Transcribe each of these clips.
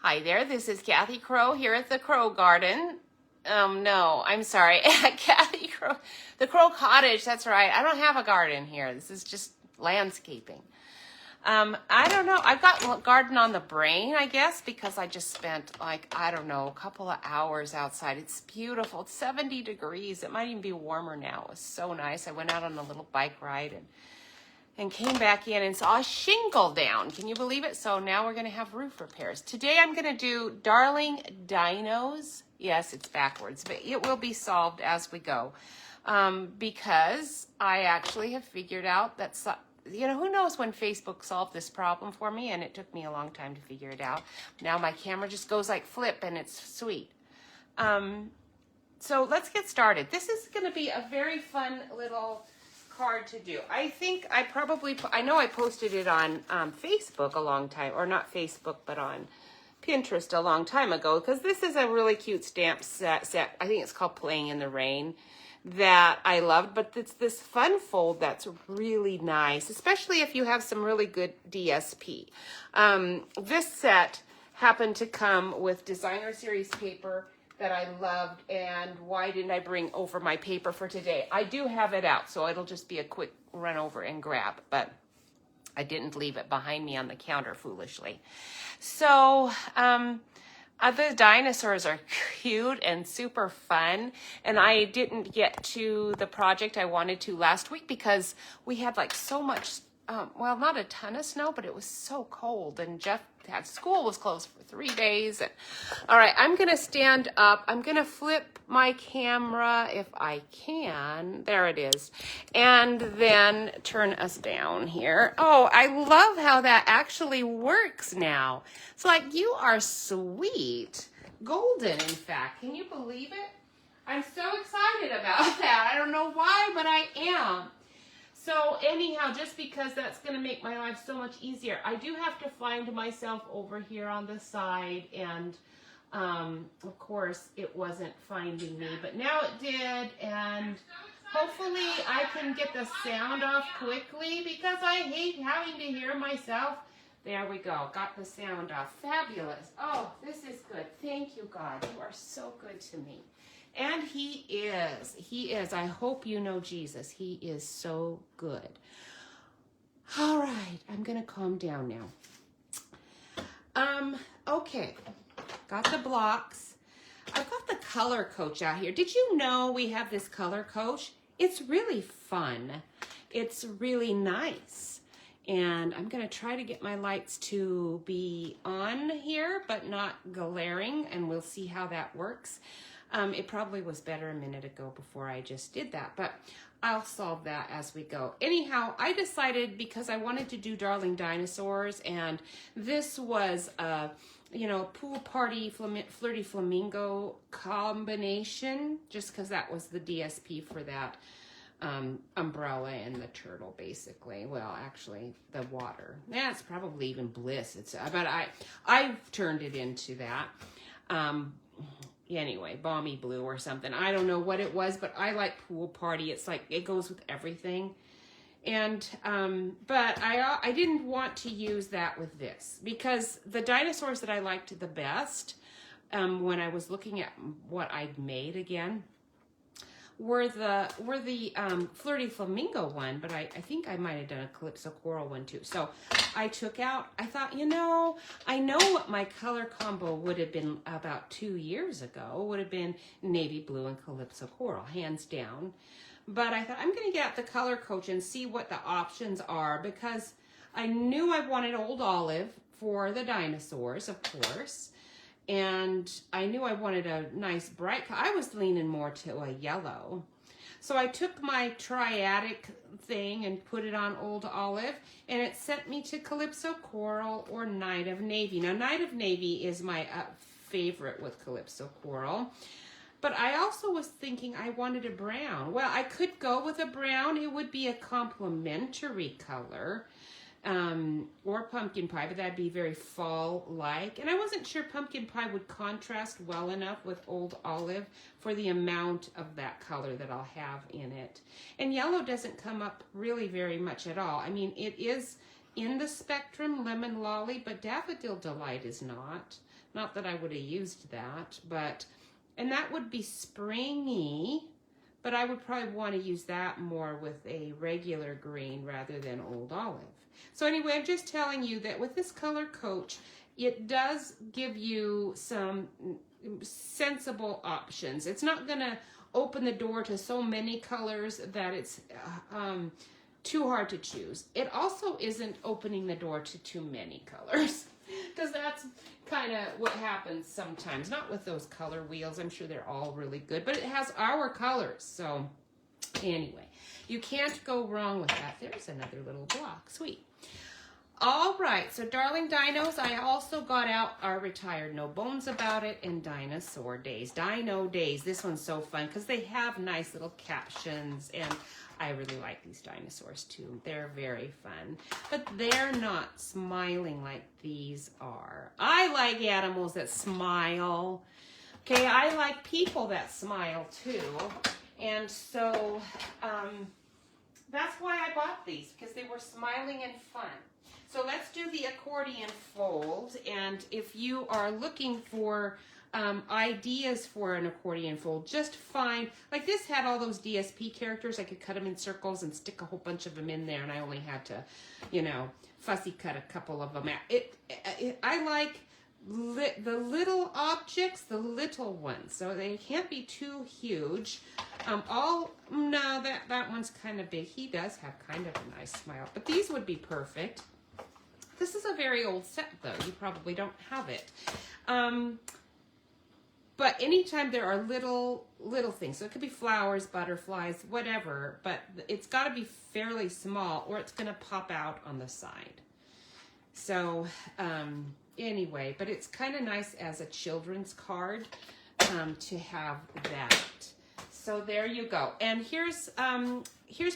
Hi there, this is Kathy Crow here at the Crow Garden. No, I'm sorry, Kathy Crow, the Crow Cottage, that's right. I don't have a garden here. This is just landscaping. I don't know. I've got garden on the brain, I guess, because I just spent like, I don't know, a couple of hours outside. It's beautiful. It's 70 degrees. It might even be warmer now. It was so nice. I went out on a little bike ride and came back in and saw a shingle down. Can you believe it? So now we're going to have roof repairs. Today I'm going to do Darling Dinos. Yes, it's backwards, but it will be solved as we go. Because I actually have figured out that, who knows when Facebook solved this problem for me, and it took me a long time to figure it out. Now my camera just goes like flip, and it's sweet. So let's get started. This is going to be a very fun little card to do. I think I know I posted it on Facebook a long time, or not Facebook, but on Pinterest a long time ago, because this is a really cute stamp set. I think it's called Playing in the Rain, that I loved, but it's this fun fold that's really nice, especially if you have some really good DSP. This set happened to come with designer series paper that I loved, and why didn't I bring over my paper for today? I do have it out, so it'll just be a quick run over and grab, but I didn't leave it behind me on the counter foolishly. So, the dinosaurs are cute and super fun, and I didn't get to the project I wanted to last week because we had like so much, well, not a ton of snow, but it was so cold, and Jeff had school was closed for 3 days. And all right, I'm gonna stand up. I'm gonna flip my camera if I can. There it is, and then turn us down here. Oh, I love how that actually works now. It's like, you are sweet, golden, in fact. Can you believe it? I'm so excited about that. I don't know why, but I am. So anyhow, just because that's going to make my life so much easier, I do have to find myself over here on the side, and of course it wasn't finding me, but now it did, and hopefully I can get the sound off quickly because I hate having to hear myself. There we go, got the sound off. Fabulous. Oh, this is good. Thank you, God. You are so good to me. And he is. I hope you know Jesus. He is so good. All right, I'm going to calm down now. Okay, got the blocks. I've got the color coach out here. Did you know we have this color coach? It's really fun. It's really nice. And I'm going to try to get my lights to be on here, but not glaring, and we'll see how that works. It probably was better a minute ago before I just did that, but I'll solve that as we go. Anyhow, I decided, because I wanted to do Darling Dinosaurs, and this was a, pool party flirty flamingo combination, just because that was the DSP for that umbrella and the turtle, basically. Well, actually, the water. That's probably even bliss. But I've turned it into that. Anyway, balmy blue or something. I don't know what it was, but I like pool party. It's like, it goes with everything. And, but I didn't want to use that with this, because the dinosaurs that I liked the best, when I was looking at what I'd made again, were the flirty flamingo one, but I think I might have done a calypso coral one too. So I took out, I thought, I know what my color combo would have been about 2 years ago, would have been navy blue and calypso coral, hands down. But I thought, I'm going to get out the color coach and see what the options are, because I knew I wanted old olive for the dinosaurs, of course. And I knew I wanted a nice bright, I was leaning more to a yellow. So I took my triadic thing and put it on old olive, and it sent me to calypso coral or night of navy. Now, night of navy is my favorite with calypso coral. But I also was thinking I wanted a brown. Well, I could go with a brown. It would be a complementary color. Or pumpkin pie, but that'd be very fall-like. And I wasn't sure pumpkin pie would contrast well enough with old olive for the amount of that color that I'll have in it. And yellow doesn't come up really very much at all. I mean, it is in the spectrum, Lemon Lolly, but Daffodil Delight is not. Not that I would have used that, but, and that would be springy, but I would probably want to use that more with a regular green rather than Old Olive. So anyway, I'm just telling you that with this color coach, it does give you some sensible options. It's not going to open the door to so many colors that it's too hard to choose. It also isn't opening the door to too many colors, because that's kind of what happens sometimes. Not with those color wheels. I'm sure they're all really good, but it has our colors. So anyway, you can't go wrong with that. There's another little block. Sweet. All right, so Darling Dinos, I also got out our Retired No Bones About It and Dinosaur Days. Dino Days, this one's so fun because they have nice little captions, and I really like these dinosaurs too. They're very fun, but they're not smiling like these are. I like animals that smile. Okay, I like people that smile too, and so that's why I bought these, because they were smiling and fun. So let's do the accordion fold, and if you are looking for ideas for an accordion fold, just find, like this had all those DSP characters. I could cut them in circles and stick a whole bunch of them in there, and I only had to, you know, fussy cut a couple of them out. I like the little objects, the little ones, so they can't be too huge. No, that one's kind of big. He does have kind of a nice smile, but these would be perfect. This is a very old set, though. You probably don't have it. But anytime there are little things, so it could be flowers, butterflies, whatever, but it's got to be fairly small or it's going to pop out on the side. So anyway, but it's kind of nice as a children's card to have that. So there you go. And here's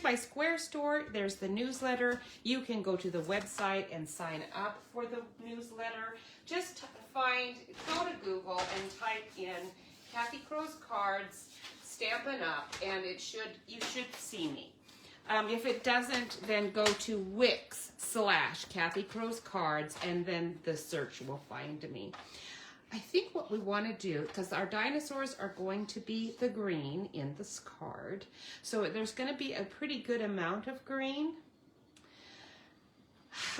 my Square store. There's the newsletter. You can go to the website and sign up for the newsletter. Just go to Google and type in Kathy Crow's Cards, Stampin' Up, and you should see me. If it doesn't, then go to Wix/Kathy Crow's Cards, and then the search will find me. I think what we want to do, because our dinosaurs are going to be the green in this card, so there's going to be a pretty good amount of green.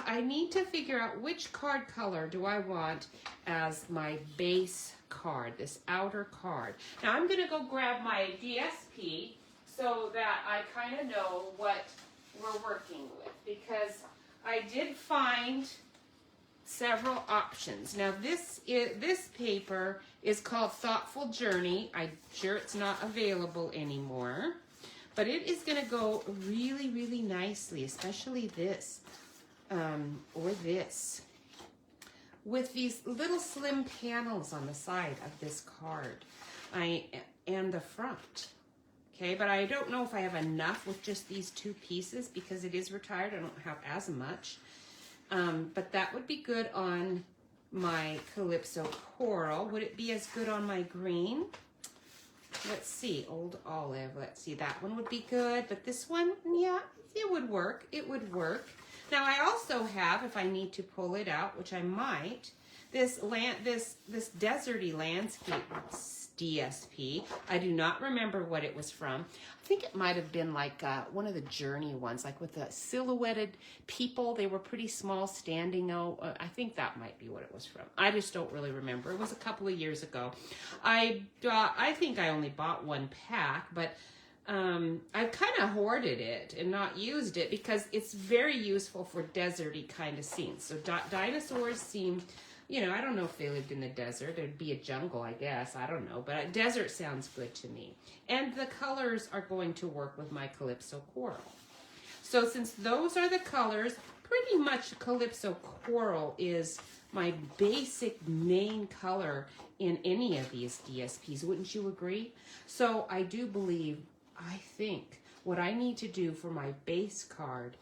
I need to figure out which card color do I want as my base card, this outer card. Now I'm going to go grab my DSP so that I kind of know what we're working with, because I did find several options. Now this paper is called Thoughtful Journey. I'm sure it's not available anymore, but it is going to go really, really nicely, especially this or this, with these little slim panels on the side of this card and the front. Okay, but I don't know if I have enough with just these two pieces because it is retired. I don't have as much. But that would be good on my Calypso Coral. Would it be as good on my green? Let's see, Old Olive. Let's see, that one would be good. But this one, yeah, it would work. It would work. Now I also have, if I need to pull it out, which I might, this deserty landscape DSP. I do not remember what it was from. I think it might have been like one of the Journey ones, like with the silhouetted people. They were pretty small, standing out. I think that might be what it was from. I just don't really remember. It was a couple of years ago. I think I only bought one pack, but I've kind of hoarded it and not used it because it's very useful for deserty kind of scenes. So dinosaurs seem, you know, I don't know if they lived in the desert. It'd be a jungle, I guess. I don't know. But a desert sounds good to me. And the colors are going to work with my Calypso Coral. So since those are the colors, pretty much Calypso Coral is my basic main color in any of these DSPs. Wouldn't you agree? So I do believe, I think, what I need to do for my base card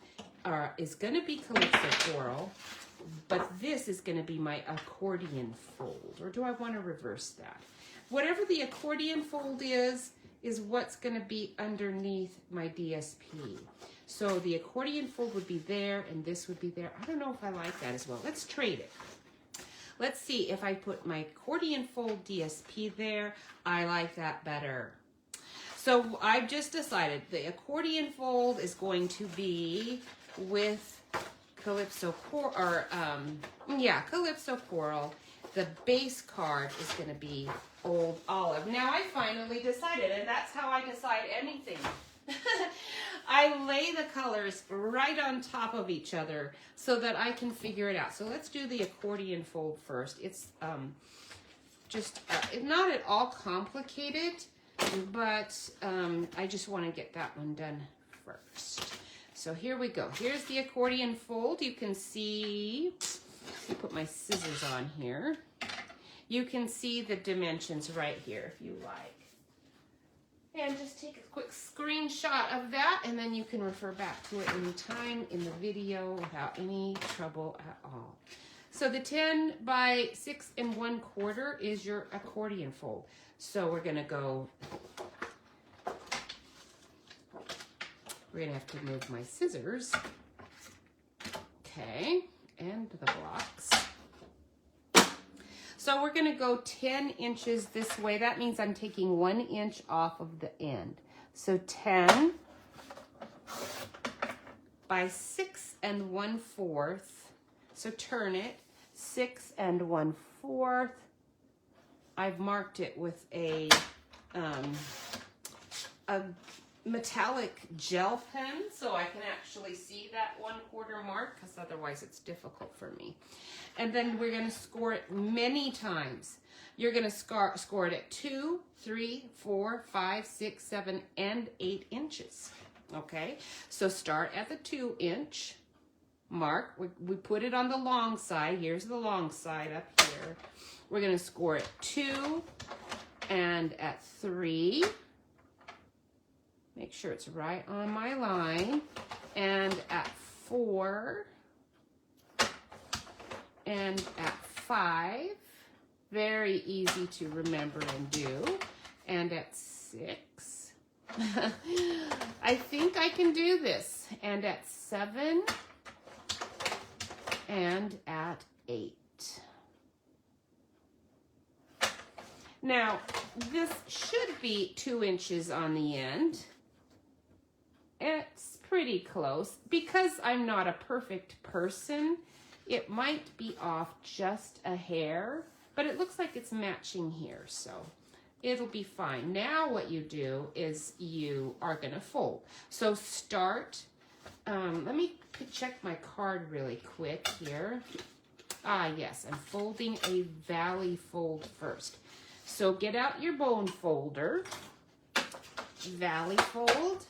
is going to be Calypso Coral. but this is going to be my accordion fold. Or do I want to reverse that? Whatever the accordion fold is what's going to be underneath my DSP. So the accordion fold would be there, and this would be there. I don't know if I like that as well. Let's trade it. Let's see if I put my accordion fold DSP there. I like that better. So I've just decided the accordion fold is going to be with Calypso Coral, or Calypso Coral. The base card is going to be Old Olive. Now I finally decided, and that's how I decide anything. I lay the colors right on top of each other so that I can figure it out. So let's do the accordion fold first. It's just not at all complicated, but I just want to get that one done first. So here we go. Here's the accordion fold. You can see, let me put my scissors on here. You can see the dimensions right here if you like. And just take a quick screenshot of that, and then you can refer back to it anytime in the video without any trouble at all. So the 10 by 6 1/4 is your accordion fold. So we're gonna go, we're gonna have to move my scissors. Okay, and the blocks. So we're gonna go 10 inches this way. That means I'm taking 1 inch off of the end. So 10 by 6 1/4. So turn it, 6 1/4. I've marked it with a metallic gel pen so I can actually see that 1/4 mark, because otherwise it's difficult for me. And then we're going to score it many times. You're going to score it at 2, 3, 4, 5, 6, 7, and 8 inches. Okay, so start at the 2 inch mark. We put it on the long side. Here's the long side up here. We're going to score at 2 and at 3. Make sure it's right on my line. And at 4 and at 5. Very easy to remember and do. And at 6. I think I can do this. And at 7 and at 8. Now, this should be 2 inches on the end. It's pretty close. Because I'm not a perfect person, it might be off just a hair, but it looks like it's matching here, so it'll be fine. Now what you do is you are gonna fold. So start, let me check my card really quick here. Ah, yes, I'm folding a valley fold first. So get out your bone folder, valley fold,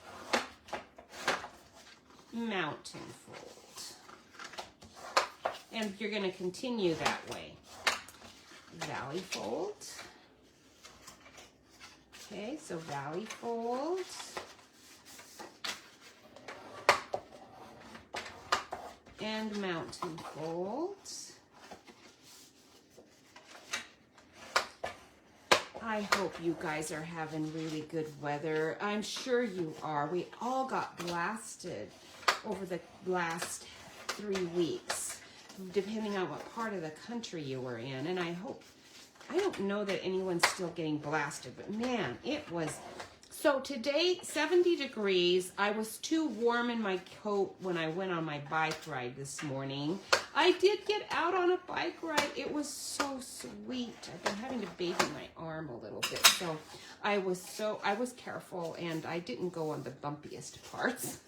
mountain fold. And you're going to continue that way. Valley fold. Okay, so valley fold. And mountain fold. I hope you guys are having really good weather. I'm sure you are. We all got blasted over the last 3 weeks, depending on what part of the country you were in. And I don't know that anyone's still getting blasted, but man, it was. So today, 70 degrees. I was too warm in my coat when I went on my bike ride this morning. I did get out on a bike ride. It was so sweet. I've been having to baby my arm a little bit. So I was careful, and I didn't go on the bumpiest parts.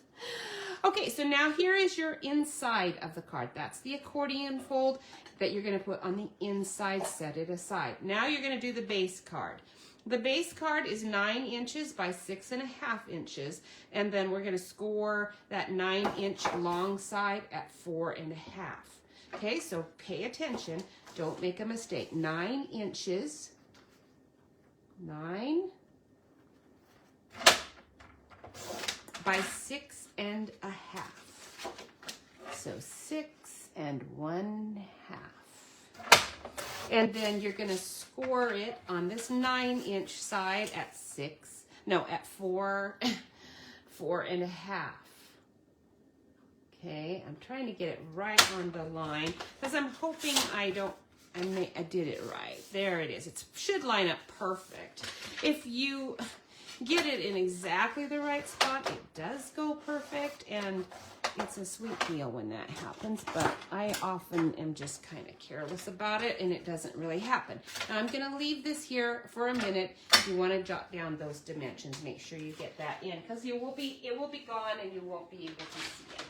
Okay, so now here is your inside of the card. That's the accordion fold that you're going to put on the inside, set it aside. Now you're going to do the base card. The base card is 9 inches by 6.5 inches, and then we're going to score that 9-inch long side at 4.5. Okay, so pay attention. Don't make a mistake. 9 inches. 9 by 6.5. So 6.5. 1/2. And then you're going to score it on this 9-inch side at 4, 4.5. Okay, I'm trying to get it right on the line because I'm hoping I did it right. There it is. It should line up perfect. If you get it in exactly the right spot, it does go perfect, and it's a sweet deal when that happens, but I often am just kind of careless about it, and it doesn't really happen. Now I'm going to leave this here for a minute. If you want to jot down those dimensions, make sure you get that in, because it will be gone and you won't be able to see it.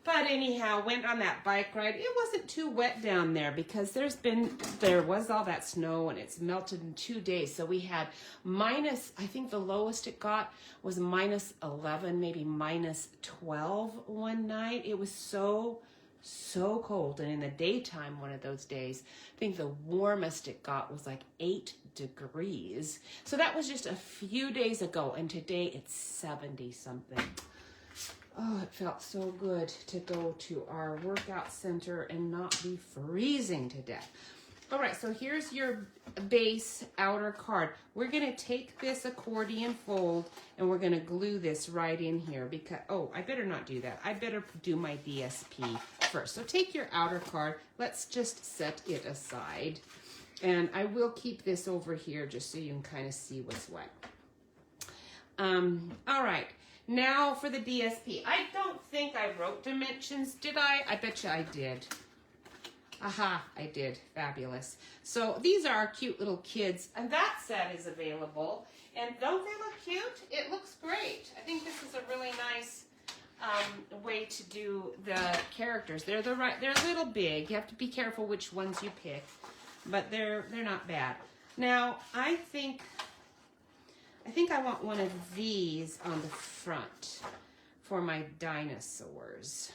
But anyhow, went on that bike ride. It wasn't too wet down there because there was all that snow and it's melted in 2 days. So we had minus, I think the lowest it got was -11, maybe -12 one night. It was so cold. And in the daytime, one of those days, I think the warmest it got was like 8 degrees. So that was just a few days ago. And today it's 70 something. Oh, it felt so good to go to our workout center and not be freezing to death. All right, so here's your base outer card. We're going to take this accordion fold and we're going to glue this right in here because, oh, I better not do that. I better do my DSP first. So take your outer card. Let's just set it aside. And I will keep this over here just so you can kind of see what's what. All right. Now for the DSP. I don't think I wrote dimensions, did I? I bet you I did. Aha, I did. Fabulous. So these are our cute little kids, and that set is available. And don't they look cute? It looks great. I think this is a really nice way to do the characters. They're a little big. You have to be careful which ones you pick, but they're not bad. Now I think I want one of these on the front for my dinosaurs.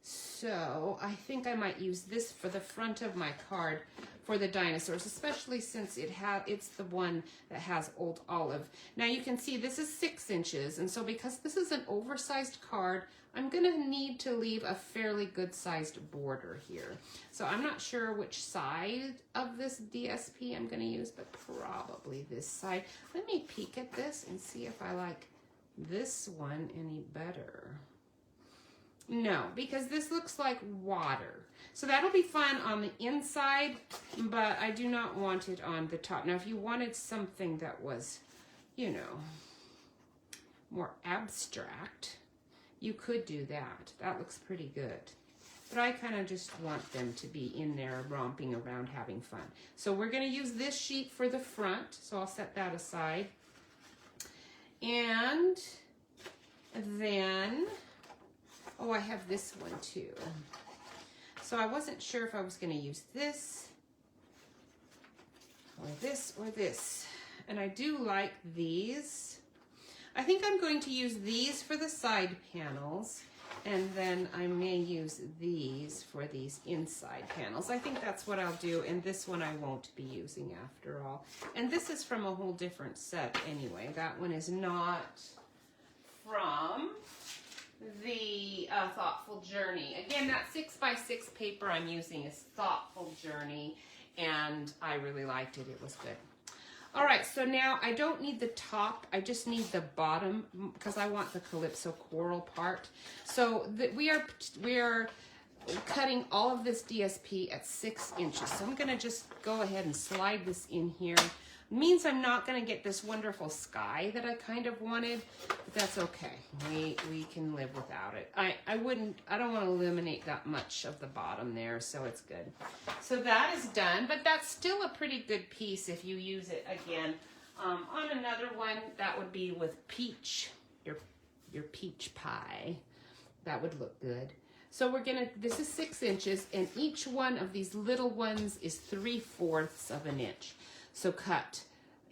So I think I might use this for the front of my card for the dinosaurs, especially since it's the one that has Old Olive. Now you can see this is 6 inches, and so because this is an oversized card, I'm gonna need to leave a fairly good sized border here. So I'm not sure which side of this DSP I'm gonna use, but probably this side. Let me peek at this and see if I like this one any better. No, because this looks like water. So that'll be fun on the inside, but I do not want it on the top. Now, if you wanted something that was, you know, more abstract, you could do that. That looks pretty good. But I kind of just want them to be in there romping around having fun. So we're going to use this sheet for the front. So I'll set that aside. And then, oh, I have this one too. So I wasn't sure if I was going to use this or this or this. And I do like these. I think I'm going to use these for the side panels, and then I may use these for these inside panels. I think that's what I'll do, and this one I won't be using after all. And this is from a whole different set anyway. That one is not from the Thoughtful Journey. Again, that 6x6 paper I'm using is Thoughtful Journey, and I really liked it. It was good. All right, so now I don't need the top. I just need the bottom because I want the Calypso coral part. So we are cutting all of this DSP at 6 inches. So I'm going to just go ahead and slide this in here. It means I'm not going to get this wonderful sky that I kind of wanted, but that's okay. We can live without it. I don't want to eliminate that much of the bottom there, so it's good. So that is done, but that's still a pretty good piece if you use it again. On another one, that would be with peach, your peach pie. That would look good. So this is 6 inches, and each one of these little ones is 3/4 of an inch. So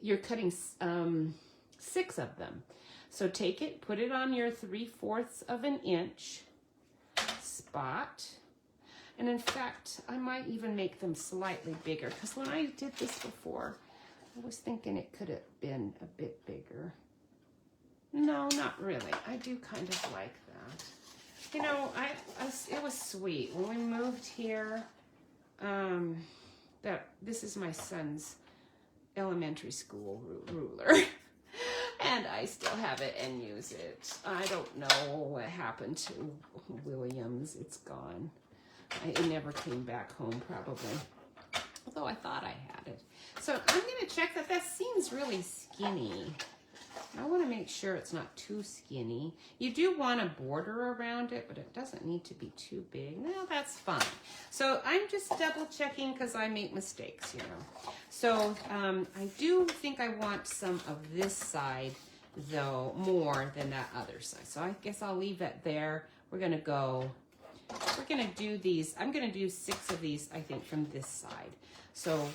you're cutting 6 of them. So take it, put it on your 3/4 of an inch spot. And in fact, I might even make them slightly bigger, because when I did this before, I was thinking it could have been a bit bigger. No, not really. I do kind of like that. You know, it was sweet when we moved here. This is my son's elementary school ruler, and I still have it and use it. I don't know what happened to Williams. It's gone. It never came back home, probably. Although I thought I had it. So I'm going to check that seems really skinny. I want to make sure it's not too skinny. You do want a border around it, but it doesn't need to be too big. No, that's fine. So I'm just double checking because I make mistakes, you know. So I do think I want some of this side, though, more than that other side. So I guess I'll leave that there. We're going to do these. I'm going to do 6 of these, I think, from this side. So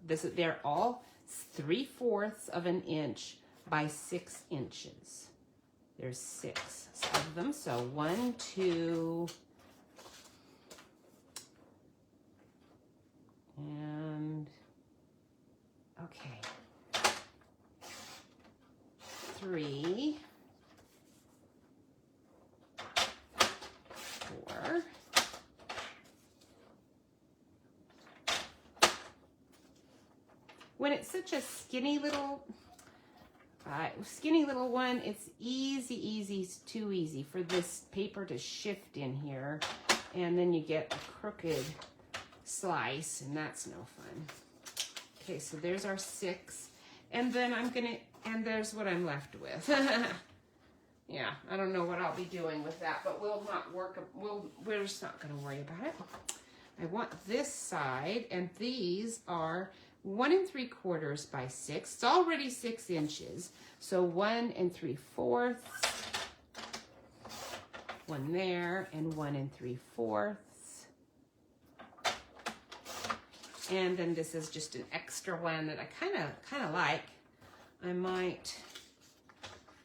they're all 3/4 of an inch by 6 inches. There's 6 of them. So 1, 2, and okay, 3, 4. When it's such a skinny little one, it's too easy for this paper to shift in here, and then you get a crooked slice, and that's no fun. Okay, so there's our 6, and then and there's what I'm left with. Yeah, I don't know what I'll be doing with that, but we're just not going to worry about it. I want this side, and these are 1 3/4 by 6. It's already 6 inches. So 1 3/4. 1 there, and 1 3/4. And then this is just an extra one that I kind of like. I might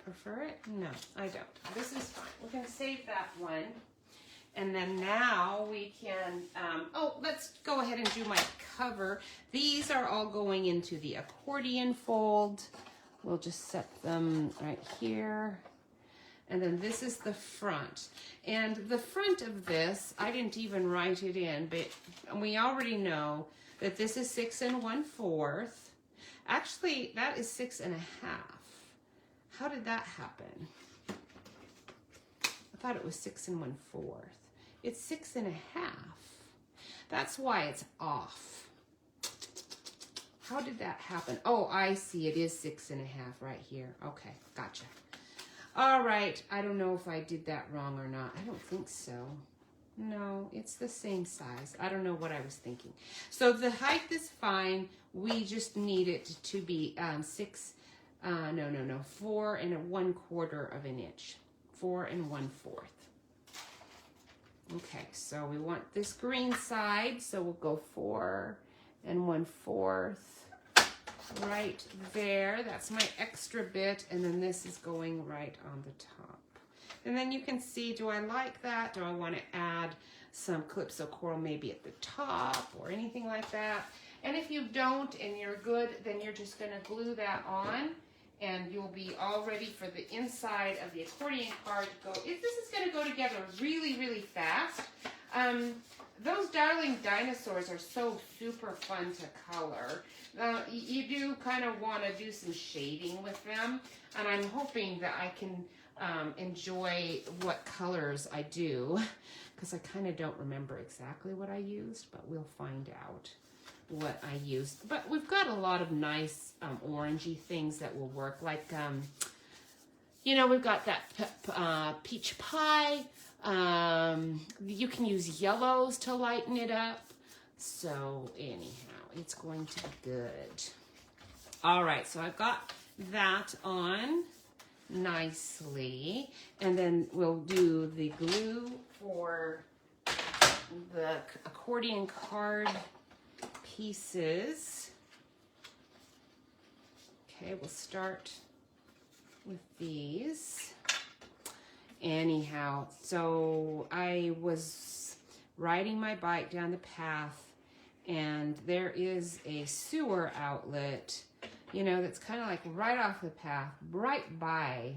prefer it. No, I don't. This is fine. We're going to save that one. And then now we can, let's go ahead and do my cover. These are all going into the accordion fold. We'll just set them right here. And then this is the front. And the front of this, I didn't even write it in, but we already know that this is 6 1/4. Actually, that is 6 1/2. How did that happen? I thought it was 6 1/4. It's 6 1/2. That's why it's off. How did that happen? Oh, I see. It is 6 1/2 right here. Okay, gotcha. All right. I don't know if I did that wrong or not. I don't think so. No, it's the same size. I don't know what I was thinking. So the height is fine. We just need it to be 4 1/4 of an inch. 4 1/4. Okay, so we want this green side, so we'll go 4 1/4 right there. That's my extra bit, and then this is going right on the top. And then you can see, do I like that? Do I want to add some Calypso coral maybe at the top or anything like that? And if you don't and you're good, then you're just going to glue that on, and you'll be all ready for the inside of the accordion card to go. This is going to go together really, really fast. Those Darling Dinosaurs are so super fun to color. You do kind of want to do some shading with them, and I'm hoping that I can enjoy what colors I do, because I kind of don't remember exactly what I used, but we'll find out what I used. But we've got a lot of nice orangey things that will work, like we've got that peach pie. You can use yellows to lighten it up. So anyhow, it's going to be good. All right, so I've got that on nicely, and then we'll do the glue for the accordion card pieces. Okay, we'll start with these. Anyhow, so I was riding my bike down the path, and there is a sewer outlet, that's kind of like right off the path, right by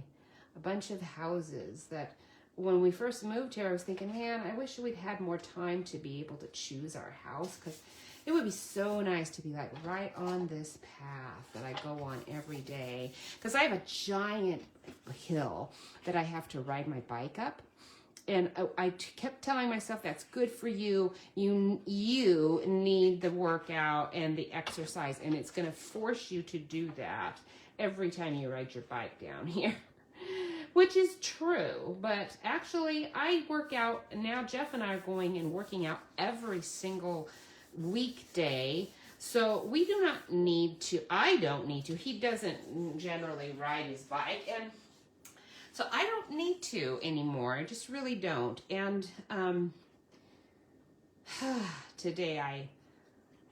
a bunch of houses that when we first moved here, I was thinking, man, I wish we'd had more time to be able to choose our house, because it would be so nice to be like right on this path that I go on every day. Because I have a giant hill that I have to ride my bike up. And I kept telling myself, that's good for you. You need the workout and the exercise, and it's going to force you to do that every time you ride your bike down here. Which is true, but actually I work out, now Jeff and I are going and working out every single weekday, so we do not need to, I don't need to, he doesn't generally ride his bike, and so I don't need to anymore. I just really don't. And today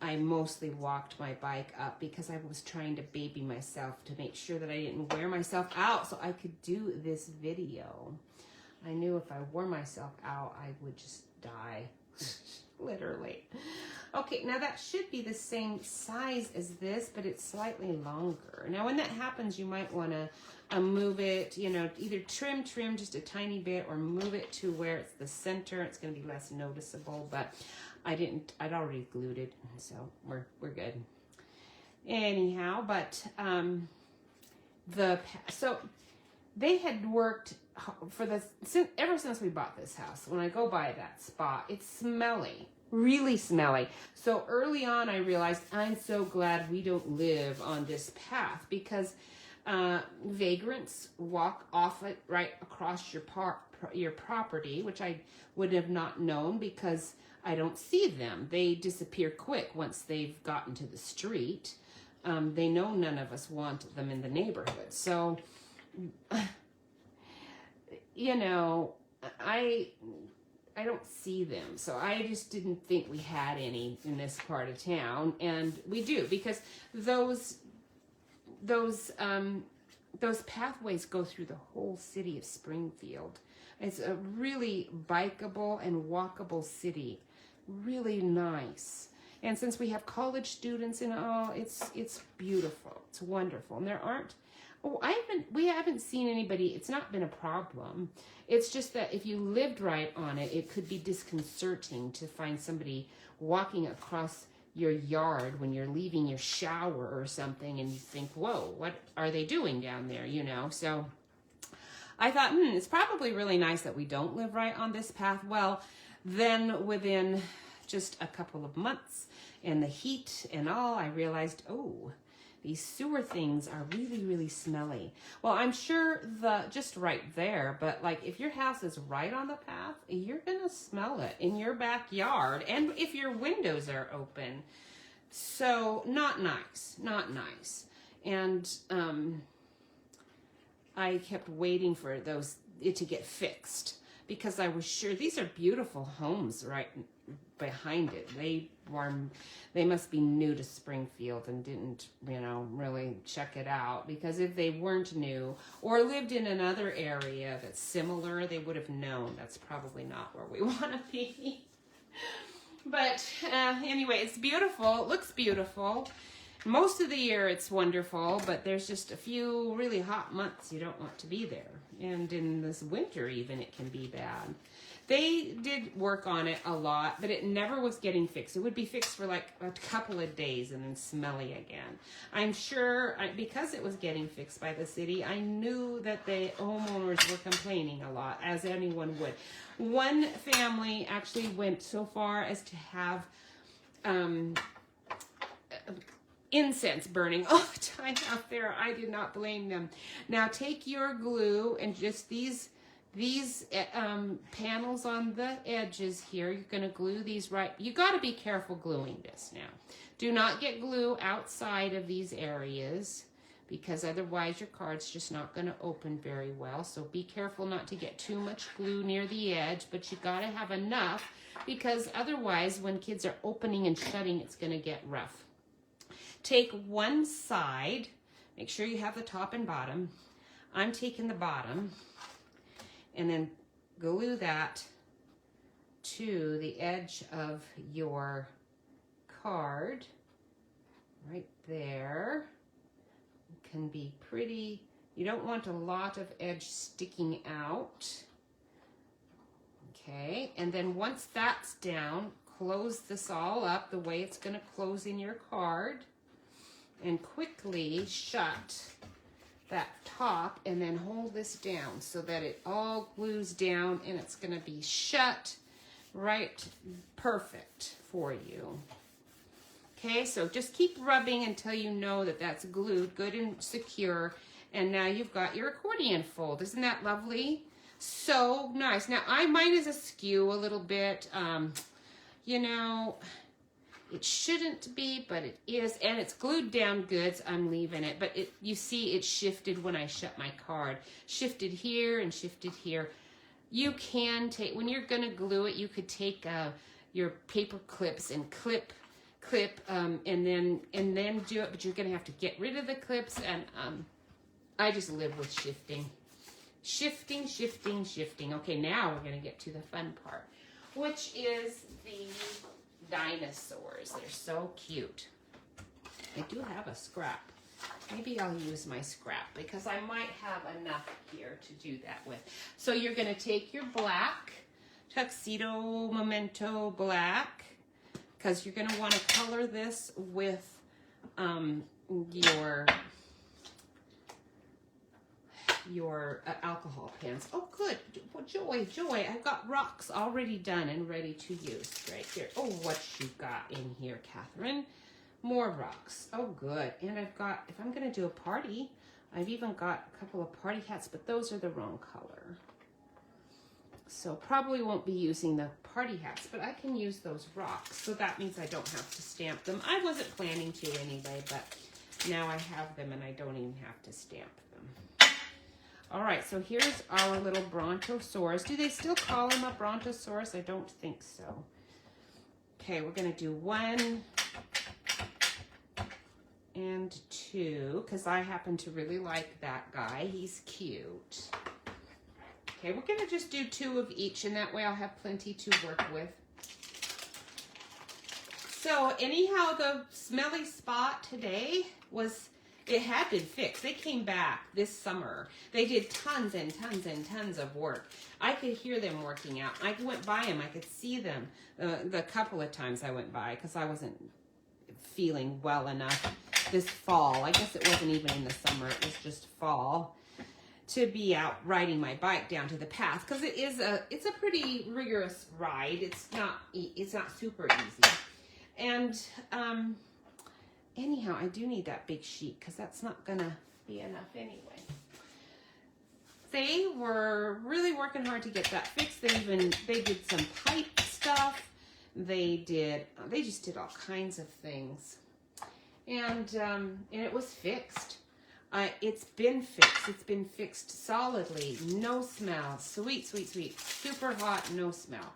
I mostly walked my bike up because I was trying to baby myself to make sure that I didn't wear myself out so I could do this video. I knew if I wore myself out, I would just die, literally. Okay, now that should be the same size as this, but it's slightly longer. Now when that happens, you might want to move it, you know, either trim just a tiny bit, or move it to where it's the center. It's going to be less noticeable, but I'd already glued it, so we're good. Anyhow, but so they had worked ever since we bought this house. When I go by that spot, it's smelly, really smelly. So early on, I realized I'm so glad we don't live on this path, because vagrants walk off it right across your property, which I would have not known because I don't see them. They disappear quick once they've gotten to the street. They know none of us want them in the neighborhood. So, you know, I don't see them. So I just didn't think we had any in this part of town. And we do, because those pathways go through the whole city of Springfield. It's a really bikeable and walkable city. Really nice. And since we have college students and all, it's beautiful. It's wonderful. And we haven't seen anybody, it's not been a problem. It's just that if you lived right on it, it could be disconcerting to find somebody walking across your yard when you're leaving your shower or something, and you think, whoa, what are they doing down there, you know? So I thought, it's probably really nice that we don't live right on this path. Well, then within just a couple of months and the heat and all, I realized, oh, these sewer things are really, really smelly. Well, I'm sure just right there, but like if your house is right on the path, you're gonna smell it in your backyard, and if your windows are open. So not nice, not nice. And I kept waiting for it to get fixed, because I was sure these are beautiful homes right behind it. They must be new to Springfield and didn't, really check it out, because if they weren't new or lived in another area that's similar, they would have known that's probably not where we want to be. But anyway, it's beautiful. It looks beautiful. Most of the year it's wonderful, but there's just a few really hot months you don't want to be there. And in this winter even, it can be bad. They did work on it a lot, but it never was getting fixed. It would be fixed for like a couple of days and then smelly again. I'm sure because it was getting fixed by the city, I knew that the homeowners were complaining a lot, as anyone would. One family actually went so far as to have incense burning all the time out there. I did not blame them. Now take your glue and just these panels on the edges here, you're going to glue these right. You got to be careful gluing this now. Do not get glue outside of these areas, because otherwise your card's just not going to open very well. So be careful not to get too much glue near the edge, but you got to have enough, because otherwise when kids are opening and shutting, it's going to get rough. Take one side, make sure you have the top and bottom. I'm taking the bottom, and then glue that to the edge of your card right there. It can be pretty, you don't want a lot of edge sticking out. Okay, and then once that's down, close this all up the way it's going to close in your card, and quickly shut that top, and then hold this down so that it all glues down, and it's going to be shut right perfect for you. Okay, so just keep rubbing until you know that that's glued good and secure, and now you've got your accordion fold. Isn't that lovely? So nice. Now mine is askew a little bit. You know, it shouldn't be, but it is, and it's glued down good, so I'm leaving it. But you see it shifted when I shut my card. Shifted here and shifted here. You can take, when you're gonna glue it, you could take your paper clips and clip, and then do it, but you're gonna have to get rid of the clips, and I just live with shifting. Shifting, shifting, shifting. Okay, now we're gonna get to the fun part, which is the dinosaurs. They're so cute. I do have a scrap. Maybe I'll use my scrap because I might have enough here to do that with. So you're going to take your black, tuxedo memento black, because you're going to want to color this with your alcohol pens. Oh, good. Joy, Joy. I've got rocks already done and ready to use right here. Oh, what you got in here, Catherine? More rocks. Oh, good. And I've got, if I'm going to do a party, I've even got a couple of party hats, but those are the wrong color. So probably won't be using the party hats, but I can use those rocks. So that means I don't have to stamp them. I wasn't planning to anyway, but now I have them and I don't even have to stamp them. All right, so here's our little brontosaurus. Do they still call him a brontosaurus? I don't think so. Okay, we're gonna do 1 and 2, because I happen to really like that guy. He's cute. Okay, we're gonna just do 2 of each, and that way I'll have plenty to work with. So anyhow, the smelly spot today was, it had been fixed. They came back this summer. They did tons and tons and tons of work. I could hear them working out. I went by them. I could see them the couple of times I went by because I wasn't feeling well enough this fall. I guess it wasn't even in the summer. It was just fall to be out riding my bike down to the path because it's a pretty rigorous ride. It's not super easy. And anyhow, I do need that big sheet because that's not gonna be enough anyway. They were really working hard to get that fixed. They did some pipe stuff. They just did all kinds of things, and it was fixed. It's been fixed. It's been fixed solidly. No smell. Sweet, sweet, sweet. Super hot. No smell.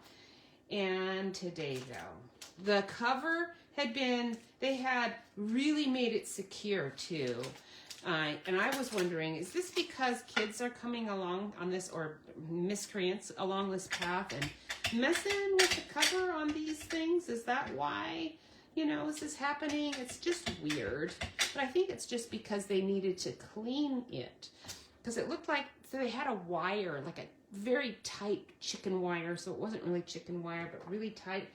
And today though, the cover they had really made it secure too. And I was wondering, is this because kids are coming along on this, or miscreants along this path and messing with the cover on these things? Is that why, is this happening? It's just weird. But I think it's just because they needed to clean it. Because it looked like, so they had a wire, like a very tight chicken wire. So it wasn't really chicken wire, but really tight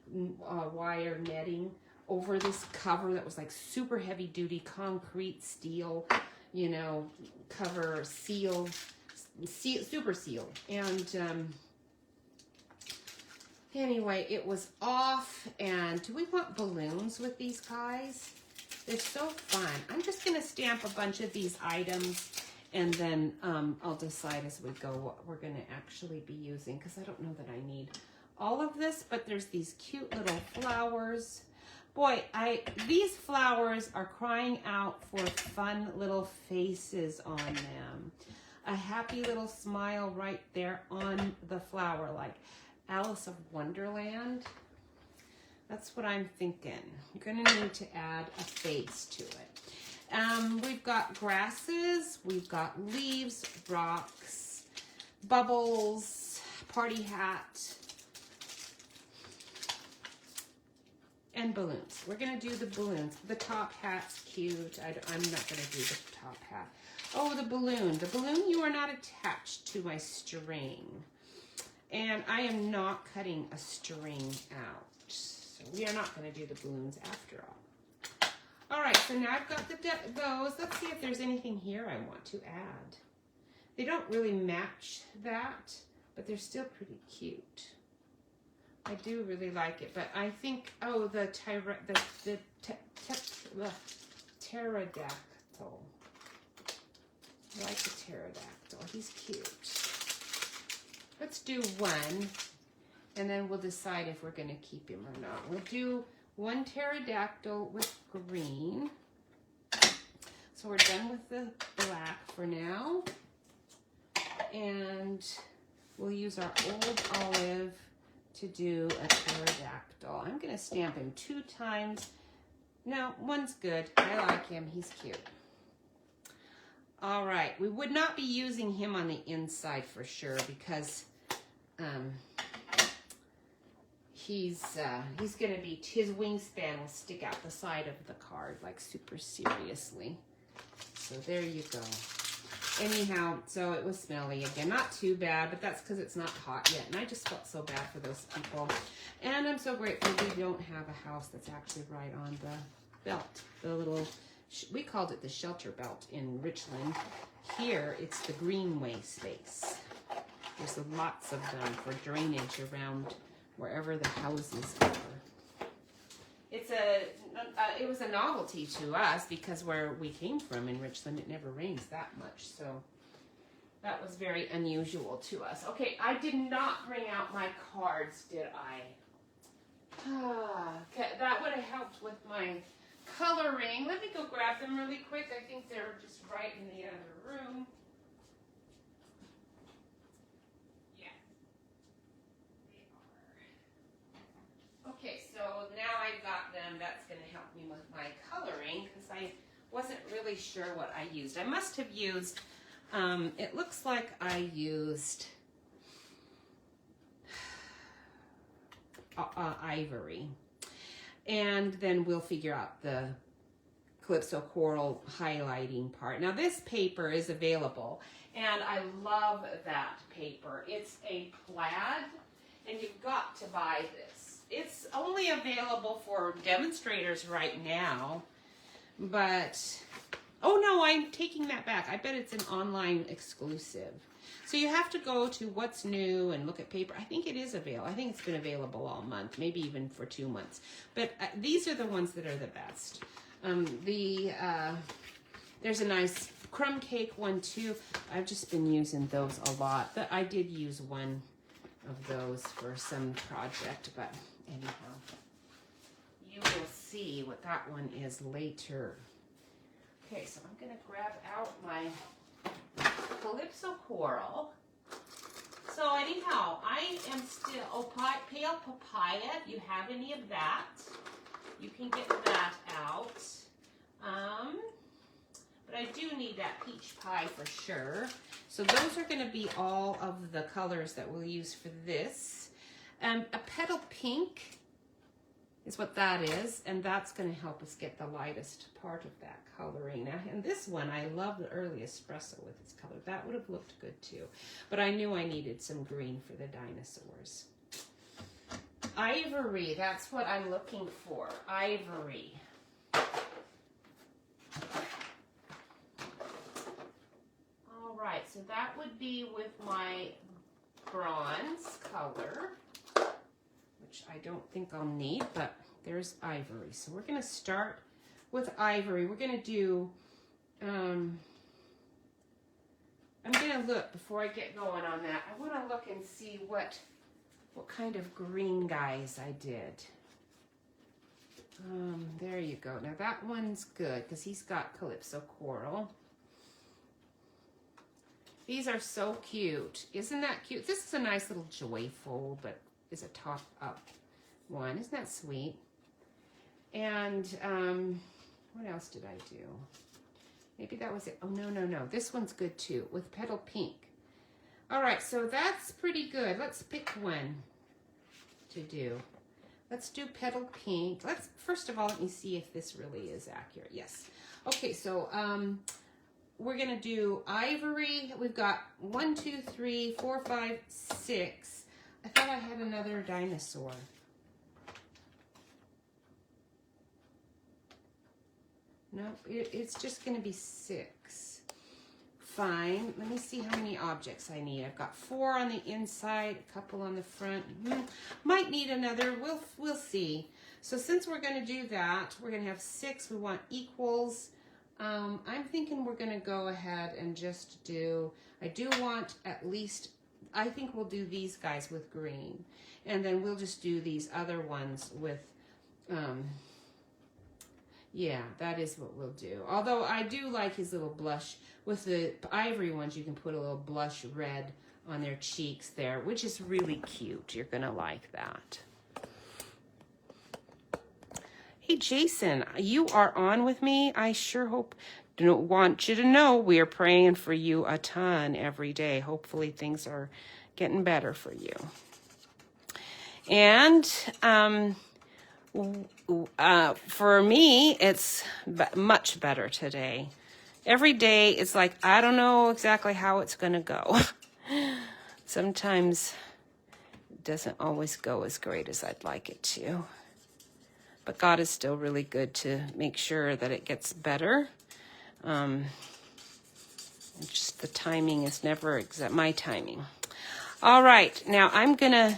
wire netting over this cover that was like super heavy duty concrete steel, cover seal, super sealed. And anyway, it was off. And do we want balloons with these guys? They're so fun. I'm just gonna stamp a bunch of these items, and then I'll decide as we go what we're gonna actually be using, because I don't know that I need all of this, but there's these cute little flowers. Boy, these flowers are crying out for fun little faces on them. A happy little smile right there on the flower, like Alice of Wonderland. That's what I'm thinking. You're gonna need to add a face to it. We've got grasses, we've got leaves, rocks, bubbles, party hat, and balloons. We're gonna do the balloons. The top hat's cute. I'm not gonna do the top hat. Oh, the balloon. The balloon, you are not attached to my string. And I am not cutting a string out. So we are not going to do the balloons after all. All right, so now I've got those. Let's see if there's anything here I want to add. They don't really match that, but they're still pretty cute. I do really like it, but I think, oh, the pterodactyl. I like the pterodactyl. He's cute. Let's do one, and then we'll decide if we're going to keep him or not. We'll do one pterodactyl with green. So we're done with the black for now. And we'll use our old olive to do a pterodactyl. I'm going to stamp him 2 times. No, one's good. I like him. He's cute. All right. We would not be using him on the inside for sure because he's going to be, his wingspan will stick out the side of the card like super seriously. So there you go. Anyhow, so it was smelly again. Not too bad, but that's because it's not hot yet. And I just felt so bad for those people. And I'm so grateful we don't have a house that's actually right on the belt. The little, we called it the shelter belt in Richland. Here, it's the greenway space. There's lots of them for drainage around wherever the houses are. It was a novelty to us because where we came from in Richland, it never rains that much. So that was very unusual to us. Okay, I did not bring out my cards, did I? That would have helped with my coloring. Let me go grab them really quick. I think they're just right in the other room. Okay, so now I got them. That's going to help me with my coloring because I wasn't really sure what I used. I must have used, it looks like I used ivory. And then we'll figure out the Calypso Coral highlighting part. Now this paper is available and I love that paper. It's a plaid and you've got to buy this. It's only available for demonstrators right now, but, oh no, I'm taking that back. I bet it's an online exclusive. So you have to go to What's New and look at paper. I think it is available. I think it's been available all month, maybe even for 2 months. But these are the ones that are the best. There's a nice crumb cake one too. I've just been using those a lot. But I did use one of those for some project, but anyhow, you will see what that one is later. Okay, so I'm going to grab out my Calypso Coral. So anyhow, I am still, pale papaya, if you have any of that, you can get that out. But I do need that peach pie for sure. So those are going to be all of the colors that we'll use for this. A petal pink is what that is, and that's going to help us get the lightest part of that coloring. Now, and this one, I love the early espresso with its color. That would have looked good too, but I knew I needed some green for the dinosaurs. Ivory, that's what I'm looking for. Ivory. All right, so that would be with my bronze color, which I don't think I'll need, but there's ivory. So we're going to start with ivory. We're going to do, I'm going to look before I get going on that. I want to look and see what kind of green guys I did. There you go. Now that one's good because he's got Calypso Coral. These are so cute. Isn't that cute? This is a nice little joyful, but is a top up one. Isn't that sweet? And what else did I do? Maybe that was it. Oh, no. This one's good too with petal pink. All right, so that's pretty good. Let's pick one to do. Let's do petal pink. First of all, let me see if this really is accurate. Yes. Okay, so we're going to do ivory. We've got 1, 2, 3, 4, 5, 6 I thought I had another dinosaur. No, it's just going to be 6. Fine. Let me see how many objects I need. I've got 4 on the inside, a couple on the front. Might need another. We'll see. So since we're going to do that, we're going to have 6. We want equals. I'm thinking we're going to go ahead and just do, I do want at least, I think we'll do these guys with green. And then we'll just do these other ones with, yeah, that is what we'll do. Although I do like his little blush. With the ivory ones, you can put a little blush red on their cheeks there, which is really cute. You're going to like that. Hey, Jason, you are on with me. I sure want you to know we are praying for you a ton every day. Hopefully things are getting better for you. And for me, it's much better today. Every day, it's like, I don't know exactly how it's going to go. Sometimes it doesn't always go as great as I'd like it to. But God is still really good to make sure that it gets better. Just the timing is never my timing. All right, now I'm going to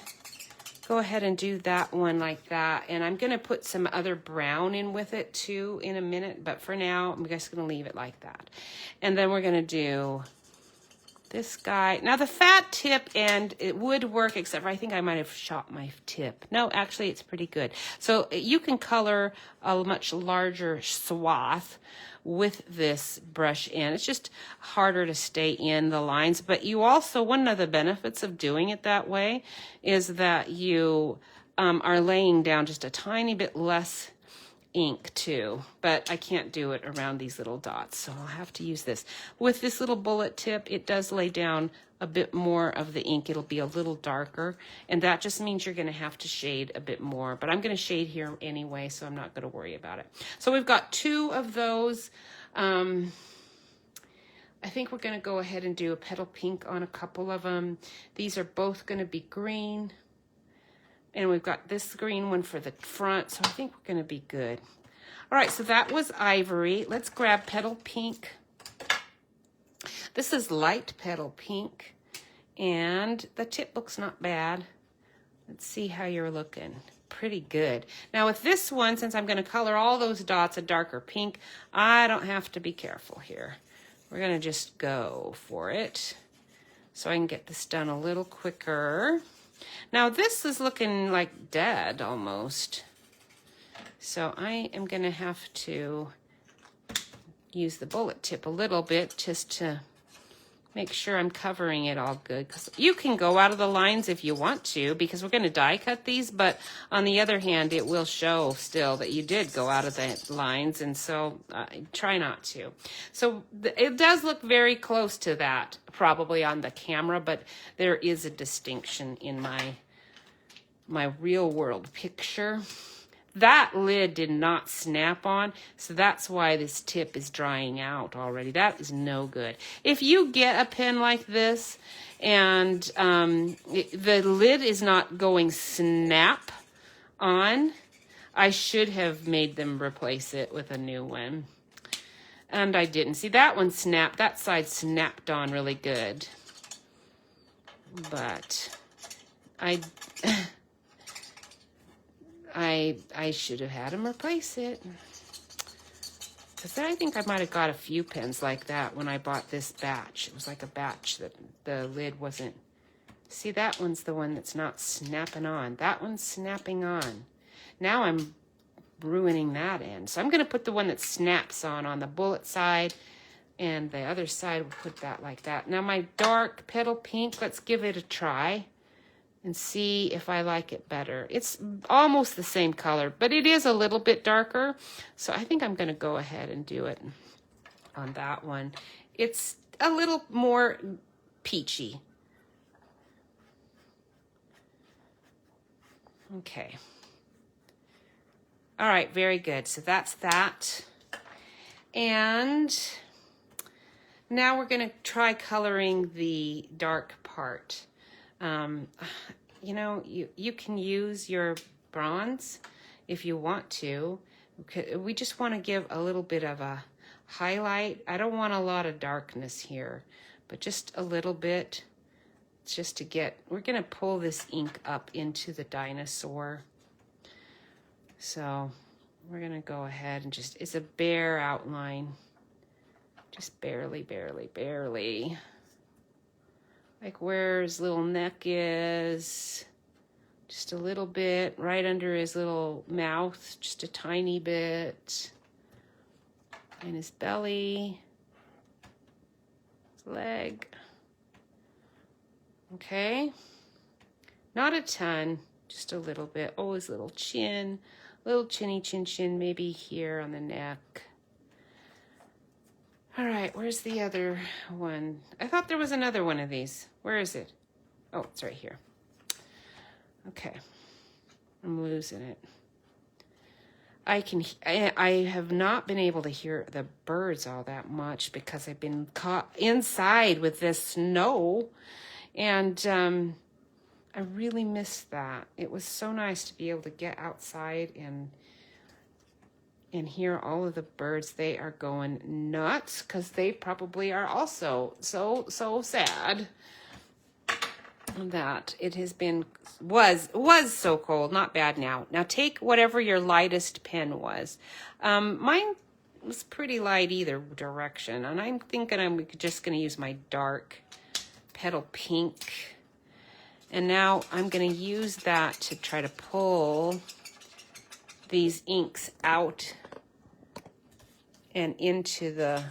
go ahead and do that one like that. And I'm going to put some other brown in with it too in a minute. But for now, I'm just going to leave it like that. And then we're going to do this guy. Now the fat tip end, it would work, except for I think I might have shot my tip. No, actually it's pretty good. So you can color a much larger swath with this brush in. It's just harder to stay in the lines, but you also, one of the benefits of doing it that way is that you are laying down just a tiny bit less ink too, but I can't do it around these little dots, so I'll have to use this. With this little bullet tip, it does lay down a bit more of the ink. It'll be a little darker, and that just means you're going to have to shade a bit more, but I'm going to shade here anyway, so I'm not going to worry about it. So we've got 2 of those. I think we're going to go ahead and do a petal pink on a couple of them. These are both going to be green. And we've got this green one for the front, so I think we're going to be good. All right, so that was ivory. Let's grab petal pink. This is light petal pink, and the tip looks not bad. Let's see how you're looking. Pretty good. Now with this one, since I'm going to color all those dots a darker pink, I don't have to be careful here. We're going to just go for it so I can get this done a little quicker. Now this is looking like dead almost. So I am going to have to use the bullet tip a little bit just to make sure I'm covering it all good. 'Cause you can go out of the lines if you want to, because we're going to die cut these, but on the other hand, it will show still that you did go out of the lines, and so try not to. So it does look very close to that probably on the camera, but there is a distinction in my real world picture. That lid did not snap on, so that's why this tip is drying out already. That is no good. If you get a pen like this and the lid is not going snap on, I should have made them replace it with a new one. And I didn't. See, that one snapped. That side snapped on really good. But I should have had him replace it. Because I think I might have got a few pens like that when I bought this batch. It was like a batch that the lid wasn't... See, that one's the one that's not snapping on. That one's snapping on. Now I'm ruining that end. So I'm going to put the one that snaps on the bullet side. And the other side, we'll put that like that. Now my dark petal pink, let's give it a try and see if I like it better. It's almost the same color, but it is a little bit darker. So I think I'm going to go ahead and do it on that one. It's a little more peachy. Okay. All right, very good. So that's that. And now we're going to try coloring the dark part. you know, you can use your bronze if you want to. We just want to give a little bit of a highlight. I don't want a lot of darkness here, but just a little bit, just to get, we're going to pull this ink up into the dinosaur. So we're going to go ahead and just, it's a bare outline. Just barely, barely, barely. Like where his little neck is. Just a little bit, right under his little mouth, just a tiny bit. And his belly, his leg. Okay. Not a ton, just a little bit. Oh, his little chin, little chinny chin chin, maybe here on the neck. All right, where's the other one? I thought there was another one of these. Where is it? Oh, it's right here. Okay, I'm losing it. I have not been able to hear the birds all that much because I've been caught inside with this snow, and I really missed that. It was so nice to be able to get outside and hear all of the birds. They are going nuts because they probably are also so sad that it has been, was so cold. Not bad now. Now take whatever your lightest pen was. Mine was pretty light either direction, and I'm thinking I'm just going to use my dark petal pink. And now I'm going to use that to try to pull these inks out and into the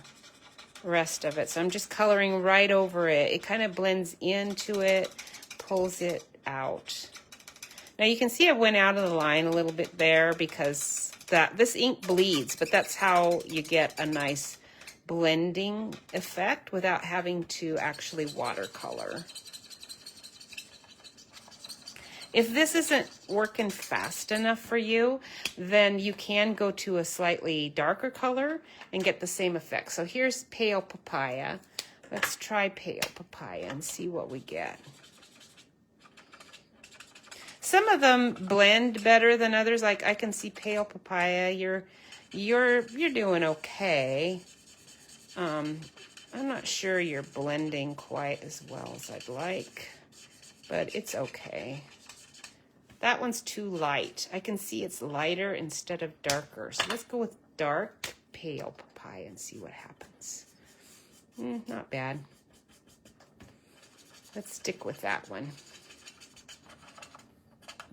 rest of it. So I'm just coloring right over it. It kind of blends into it, pulls it out. Now you can see I went out of the line a little bit there because this ink bleeds, but that's how you get a nice blending effect without having to actually watercolor. If this isn't working fast enough for you, then you can go to a slightly darker color and get the same effect. So here's Pale Papaya. Let's try Pale Papaya and see what we get. Some of them blend better than others. Like I can see Pale Papaya, you're doing okay. I'm not sure you're blending quite as well as I'd like, but it's okay. That one's too light. I can see it's lighter instead of darker. So let's go with dark Pale Papaya and see what happens. Not bad. Let's stick with that one.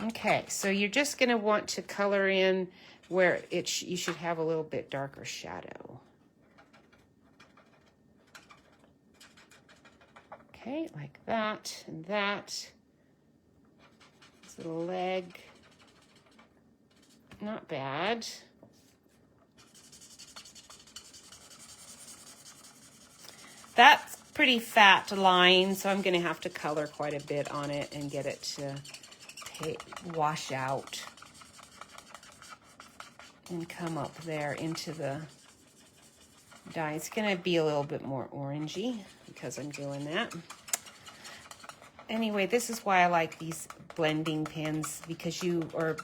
Okay, so you're just going to want to color in where you should have a little bit darker shadow. Okay, like that and that. This little leg. Not bad. That's pretty fat line, so I'm going to have to color quite a bit on it and get it to wash out and come up there into the dye. It's going to be a little bit more orangey because I'm doing that. Anyway, this is why I like these blending pens, because or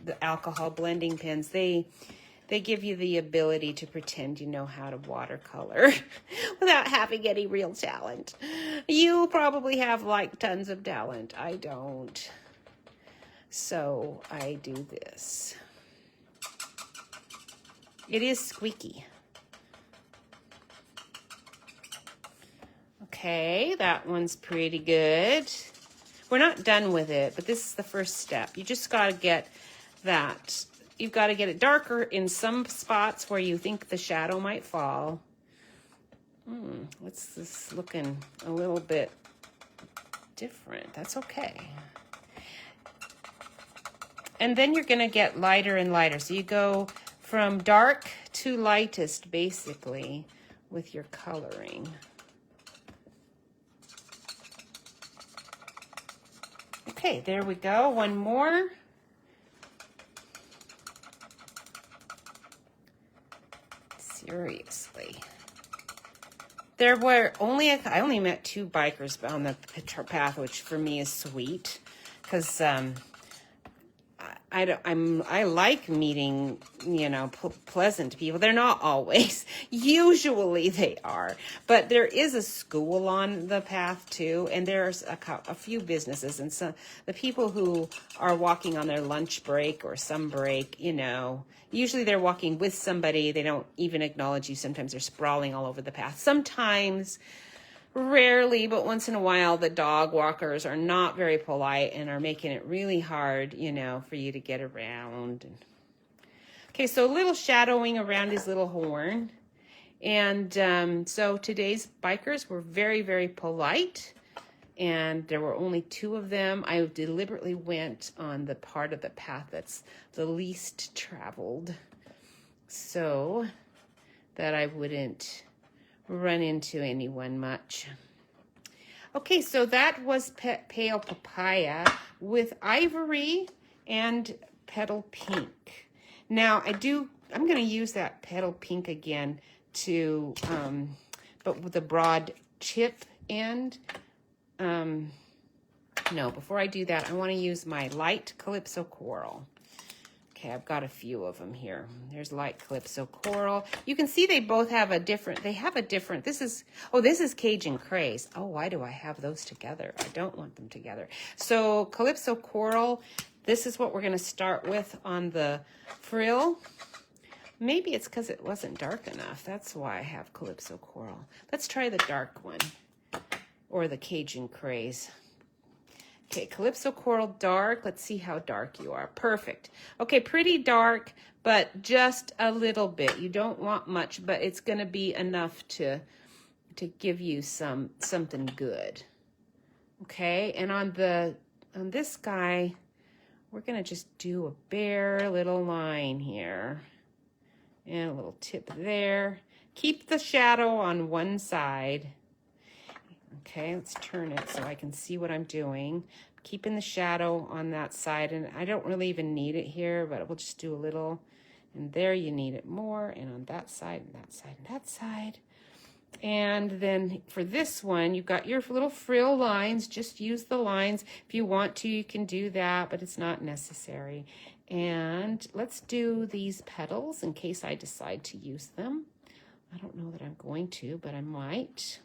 the alcohol blending pens, they give you the ability to pretend you know how to watercolor without having any real talent. You probably have like tons of talent. I don't. So I do this. It is squeaky. Okay, that one's pretty good. We're not done with it, but this is the first step. You just got to get that. You've got to get it darker in some spots where you think the shadow might fall. What's this looking a little bit different? That's okay. And then you're going to get lighter and lighter. So you go from dark to lightest, basically, with your coloring. Okay, there we go. One more. Seriously. There were I only met 2 bikers on the path, which for me is sweet. because I like meeting, you know, pleasant people. They're not always. Usually they are. But there is a school on the path too, and there's a few businesses, and some the people who are walking on their lunch break or some break, you know, usually they're walking with somebody. They don't even acknowledge you. Sometimes they're sprawling all over the path. Sometimes, rarely, but once in a while, the dog walkers are not very polite and are making it really hard, you know, for you to get around. Okay, so a little shadowing around his little horn. And so today's bikers were very, very polite. And there were only 2 of them. I deliberately went on the part of the path that's the least traveled so that I wouldn't run into anyone much. Okay, so that was Pale Papaya with Ivory and Petal Pink. Now I'm going to use that Petal Pink again to, but with a broad chip end. No, before I do that, I want to use my light Calypso Coral. Okay, I've got a few of them here. There's light Calypso Coral. You can see they both have a different, this is Cajun Craze. Oh, why do I have those together? I don't want them together. So Calypso Coral, this is what we're going to start with on the frill. Maybe it's because it wasn't dark enough. That's why I have Calypso Coral. Let's try the dark one, or the Cajun Craze. Okay, Calypso Coral dark. Let's see how dark you are. Perfect. Okay, pretty dark, but just a little bit. You don't want much, but it's going to be enough to give you something good. Okay, and on this guy, we're going to just do a bare little line here. And a little tip there. Keep the shadow on one side. Okay, let's turn it so I can see what I'm doing. Keeping the shadow on that side, and I don't really even need it here, but we'll just do a little. And there you need it more, and on that side, and that side, and that side. And then for this one, you've got your little frill lines. Just use the lines. If you want to, you can do that, but it's not necessary. And let's do these petals in case I decide to use them. I don't know that I'm going to, but I might,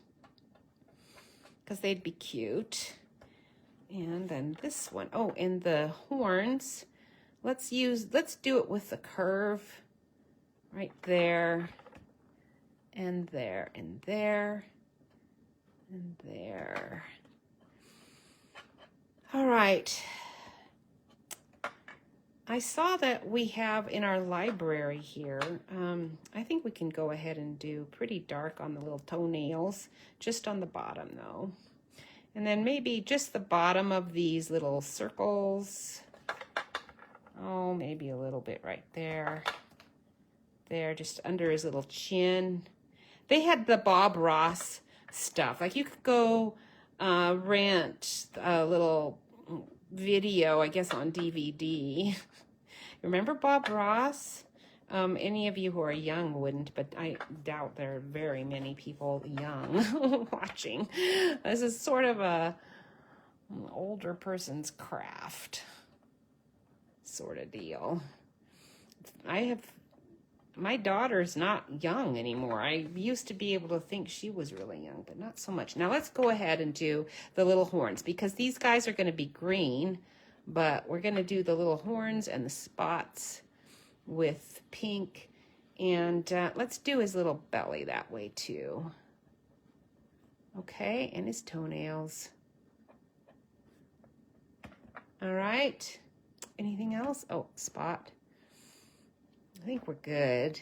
because they'd be cute. And then this one, oh, and the horns, let's do it with the curve right there, and there, and there, and there. All right. I saw that we have in our library here, I think we can go ahead and do pretty dark on the little toenails, just on the bottom though. And then maybe just the bottom of these little circles. Oh, maybe a little bit right there. There, just under his little chin. They had the Bob Ross stuff. Like you could go rent a little video, I guess, on DVD. Remember Bob Ross? Any of you who are young wouldn't, but I doubt there are very many people young watching. This is sort of an older person's craft sort of deal. My daughter's not young anymore. I used to be able to think she was really young, but not so much. Now let's go ahead and do the little horns, because these guys are going to be green, but we're going to do the little horns and the spots with pink. And let's do his little belly that way too. Okay, and his toenails. All right. Anything else? Oh, spot. I think we're good.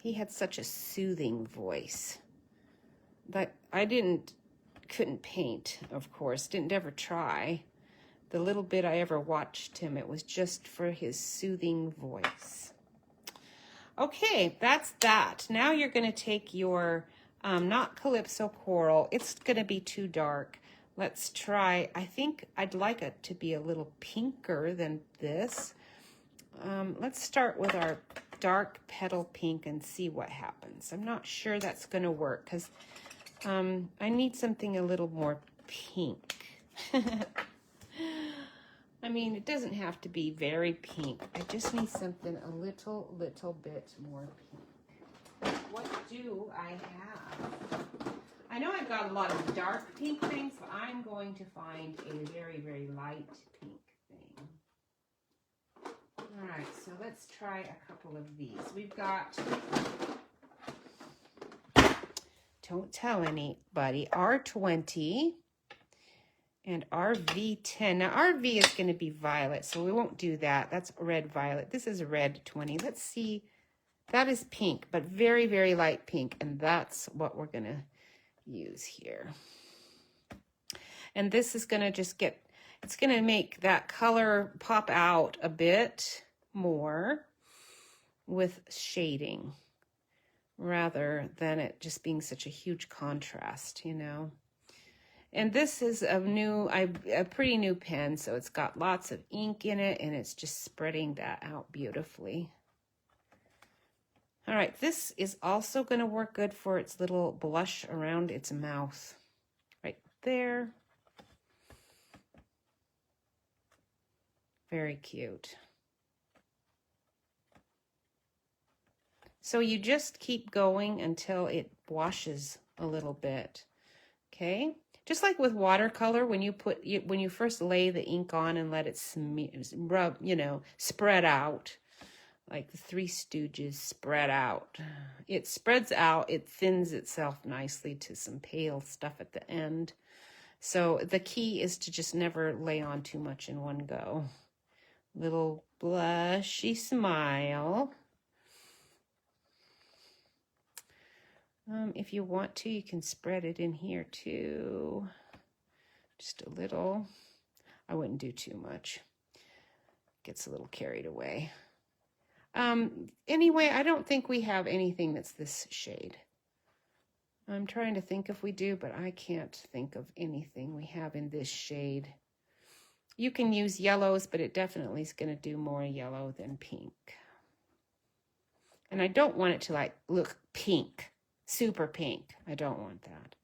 He had such a soothing voice that I couldn't paint, of course, didn't ever try. The little bit I ever watched him, it was just for his soothing voice. Okay, that's that. Now you're going to take your, not Calypso Coral. It's going to be too dark. Let's try, I think I'd like it to be a little pinker than this. Let's start with our dark Petal Pink and see what happens. I'm not sure that's going to work because I need something a little more pink. I mean, it doesn't have to be very pink. I just need something a little bit more pink. What do I have? I know I've got a lot of dark pink things, but I'm going to find a very light pink thing. All right, so let's try a couple of these. We've got, don't tell anybody, R20 and RV10. Now RV is going to be violet, so we won't do that. That's red violet. This is red 20. Let's see. That is pink, but very light pink, and that's what we're going to use here. And this is going to just get, it's going to make that color pop out a bit more with shading rather than it just being such a huge contrast, you know. And this is a pretty new pen, so it's got lots of ink in it, and it's just spreading that out beautifully. All right, this is also going to work good for its little blush around its mouth. Right there. Very cute. So you just keep going until it washes a little bit, okay? Just like with watercolor, when you first lay the ink on and let it rub, you know, spread out, like the Three Stooges spread out. It spreads out, it thins itself nicely to some pale stuff at the end. So the key is to just never lay on too much in one go. Little blushy smile. If you want to, you can spread it in here too. Just a little. I wouldn't do too much. Gets a little carried away. Anyway, I don't think we have anything that's this shade. I'm trying to think if we do, but I can't think of anything we have in this shade. You can use yellows, but it definitely is going to do more yellow than pink. And I don't want it to like look pink, super pink. I don't want that.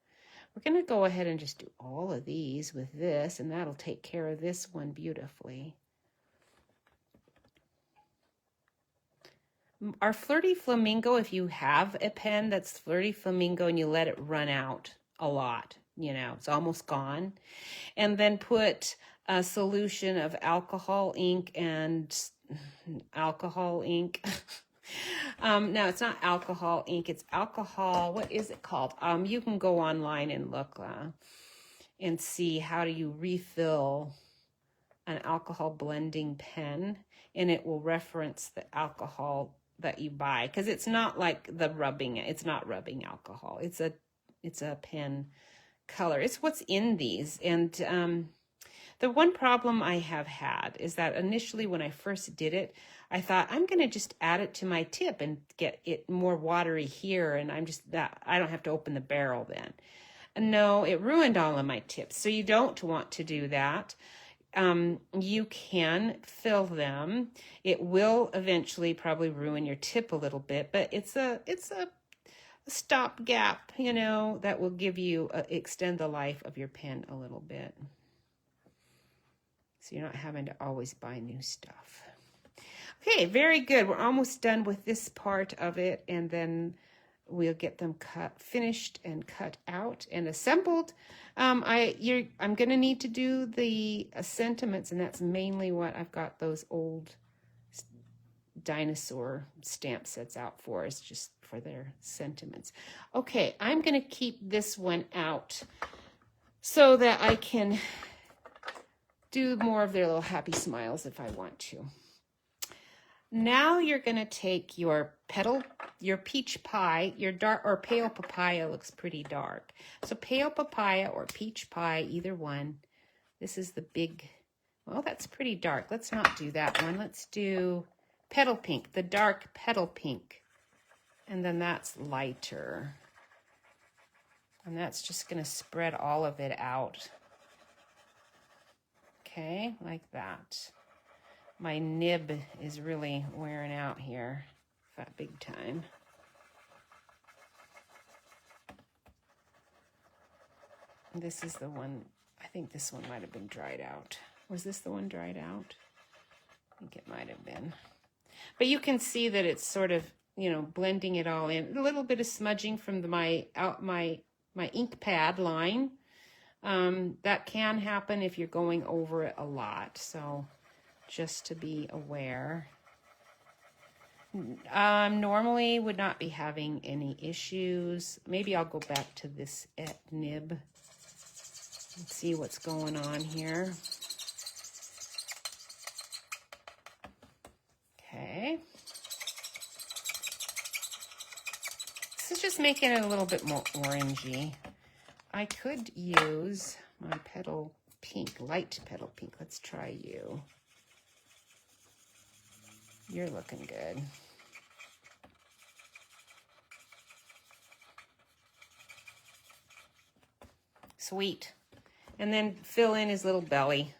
We're going to go ahead and just do all of these with this, and that'll take care of this one beautifully. Our Flirty Flamingo, if you have a pen that's Flirty Flamingo and you let it run out a lot, you know, it's almost gone, and then put a solution of alcohol ink and alcohol ink. No, it's not alcohol ink, it's alcohol, what is it called? You can go online and look and see how do you refill an alcohol blending pen, and it will reference the alcohol that you buy, because it's not like the rubbing, it's not rubbing alcohol, it's a pen color. It's what's in these. And the one problem I have had is that initially when I first did it, I thought I'm going to just add it to my tip and get it more watery here, and I don't have to open the barrel then. And no, it ruined all of my tips. So you don't want to do that. You can fill them. It will eventually probably ruin your tip a little bit, but it's a stopgap, you know, that will give you extend the life of your pen a little bit. So you're not having to always buy new stuff. Okay, very good. We're almost done with this part of it, and then we'll get them finished and cut out and assembled. I'm going to need to do the sentiments, and that's mainly what I've got those old dinosaur stamp sets out for, is just for their sentiments. Okay, I'm going to keep this one out so that I can do more of their little happy smiles if I want to. Now you're going to take your peach pie, your dark or pale papaya looks pretty dark. So pale papaya or peach pie, either one. This is the big, well, that's pretty dark. Let's not do that one. Let's do petal pink, the dark petal pink. And then that's lighter. And that's just going to spread all of it out. Okay, like that. My nib is really wearing out here, that big time. This is the one, I think this one might have been dried out. Was this the one dried out? I think it might have been. But you can see that it's sort of, you know, blending it all in. A little bit of smudging from my ink pad line. That can happen if you're going over it a lot. So just to be aware. Normally would not be having any issues. Maybe I'll go back to this nib and see what's going on here. Okay. This is just making it a little bit more orangey. I could use my petal pink, light petal pink. Let's try you. You're looking good. Sweet. And then fill in his little belly.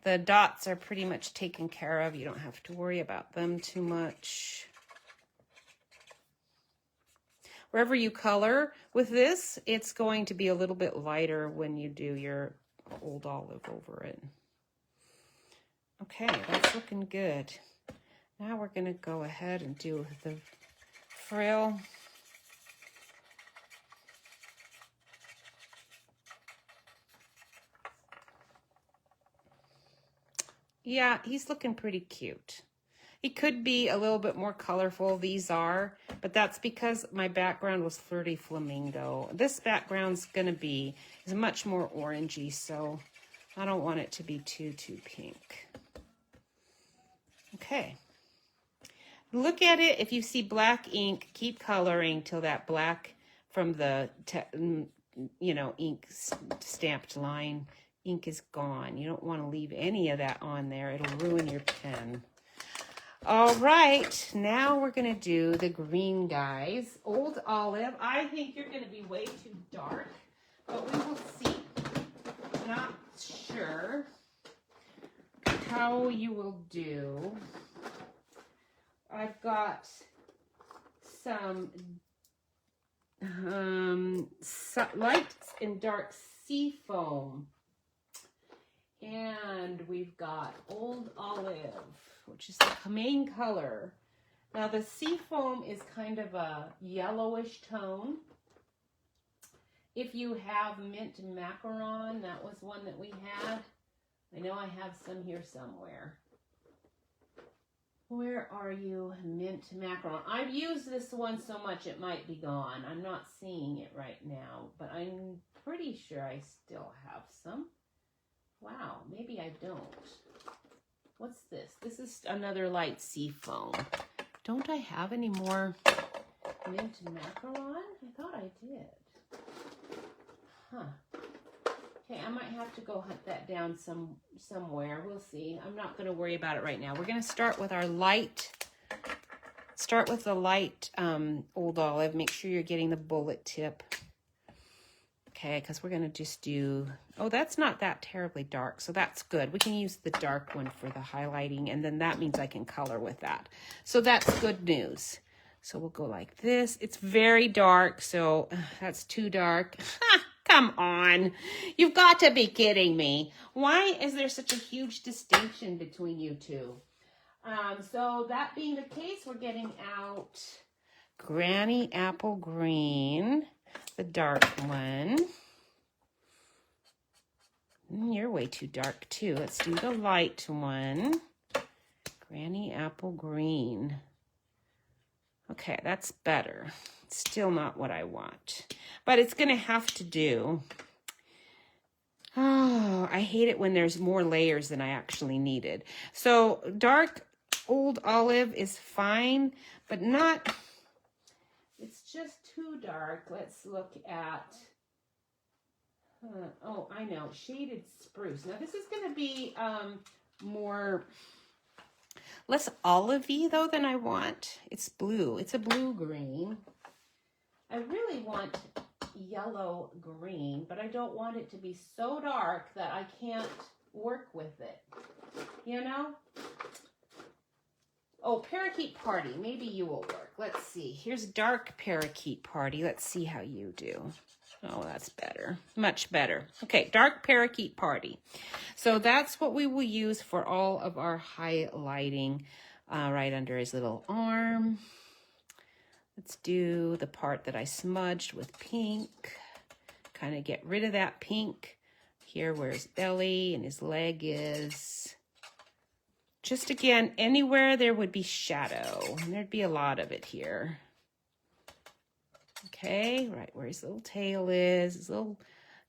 The dots are pretty much taken care of. You don't have to worry about them too much. Wherever you color with this, it's going to be a little bit lighter when you do your Old Olive over it. Okay, that's looking good. Now we're going to go ahead and do the frill. Yeah, he's looking pretty cute. He could be a little bit more colorful. These are, but that's because my background was Flirty Flamingo. This background's going to be is much more orangey, so I don't want it to be too pink. Okay. Look at it. If you see black ink, keep coloring till that black from the, ink stamped line ink is gone. You don't want to leave any of that on there. It'll ruin your pen. All right, now we're going to do the green guys. Old Olive. I think you're going to be way too dark, but we will see. Not sure how you will do. I've got some light and dark sea foam. And we've got Old Olive, which is the main color. Now the sea foam is kind of a yellowish tone. If you have mint macaron, that was one that we had. I know I have some here somewhere. Where are you, mint macaron? I've used this one so much it might be gone. I'm not seeing it right now, but I'm pretty sure I still have some. Wow, maybe I don't. What's this? This is another light sea foam. Don't I have any more mint macaron? I thought I did. Huh. Okay, I might have to go hunt that down somewhere. We'll see. I'm not going to worry about it right now. We're going to start with our light. Start with the light Old Olive. Make sure you're getting the bullet tip. Okay, because we're going to just do, oh, that's not that terribly dark, so that's good. We can use the dark one for the highlighting, and then that means I can color with that. So that's good news. So we'll go like this. It's very dark, so that's too dark. Come on. You've got to be kidding me. Why is there such a huge distinction between you two? So that being the case, we're getting out Granny Apple Green. The dark one. You're way too dark too. Let's do the light one. Granny Apple Green. Okay, that's better. Still not what I want. But it's going to have to do. Oh, I hate it when there's more layers than I actually needed. So dark Old Olive is fine, but not... It's just too dark. Let's look at, oh, I know, Shaded Spruce. Now, this is going to be less olivey, though, than I want. It's blue. It's a blue-green. I really want yellow-green, but I don't want it to be so dark that I can't work with it, you know? Oh, Parakeet Party. Maybe you will work. Let's see. Here's Dark Parakeet Party. Let's see how you do. Oh, that's better. Much better. Okay, dark parakeet party. So that's what we will use for all of our highlighting right under his little arm. Let's do the part that I smudged with pink. Kind of get rid of that pink. Here where his belly and his leg is. Just again, anywhere there would be shadow. And there'd be a lot of it here. Okay, right where his little tail is. His little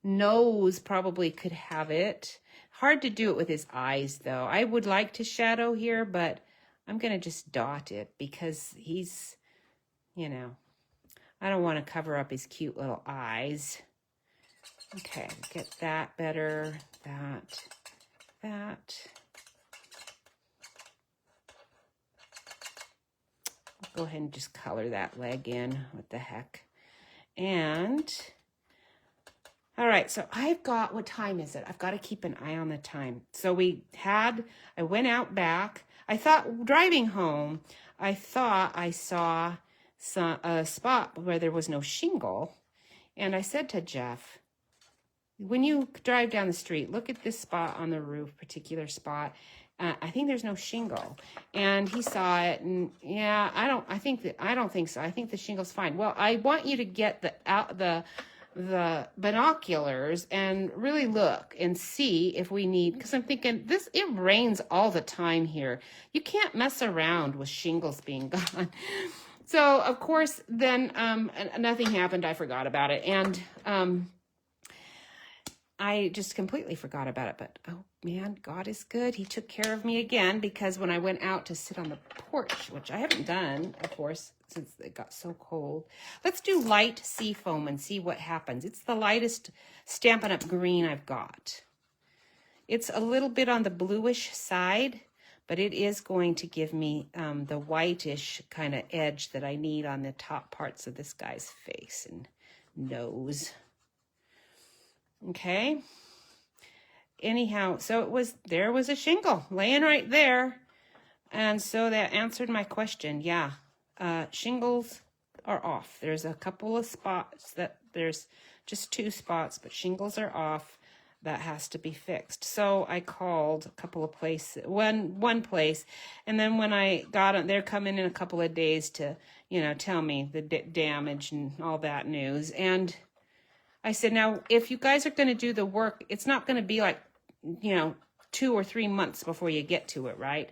nose probably could have it. Hard to do it with his eyes, though. I would like to shadow here, but I'm going to just dot it because he's, you know, I don't want to cover up his cute little eyes. Okay, get that better. That. Go ahead and just color that leg in. What the heck? And, all right, so I've got, what time is it? I've got to keep an eye on the time. So I went out back. I thought, driving home, I thought I saw a spot where there was no shingle. And I said to Jeff, when you drive down the street, look at this spot on the roof, particular spot. I think there's no shingle. And he saw it, and yeah, I don't think so. I think the shingle's fine. Well, I want you to get the binoculars and really look and see if we need, because I'm thinking it rains all the time here. You can't mess around with shingles being gone. So of course, then nothing happened. I forgot about it, and I just completely forgot about it, but oh man, God is good. He took care of me again, because when I went out to sit on the porch, which I haven't done, of course, since it got so cold. Let's do light sea foam and see what happens. It's the lightest Stampin' Up! Green I've got. It's a little bit on the bluish side, but it is going to give me the whitish kind of edge that I need on the top parts of this guy's face and nose. Okay. Anyhow, so there was a shingle laying right there. And so that answered my question. Yeah, shingles are off. There's a couple of spots there's just 2 spots, but shingles are off. That has to be fixed. So I called a couple of places, one place. And then when I got it, they're coming in a couple of days to, tell me the damage and all that news. And I said, now, if you guys are going to do the work, it's not going to be like, 2 or 3 months before you get to it, right?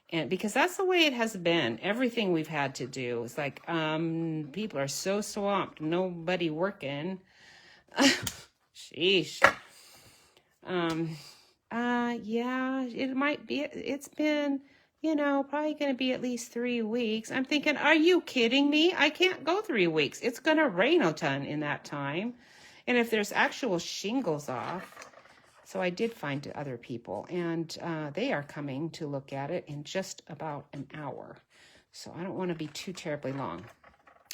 And because that's the way it has been. Everything we've had to do is like, people are so swamped, nobody working. Sheesh. Yeah, it might be. It's been, probably going to be at least 3 weeks. I'm thinking, are you kidding me? I can't go 3 weeks. It's going to rain a ton in that time. And if there's actual shingles off, so I did find other people, and they are coming to look at it in just about an hour. So I don't want to be too terribly long.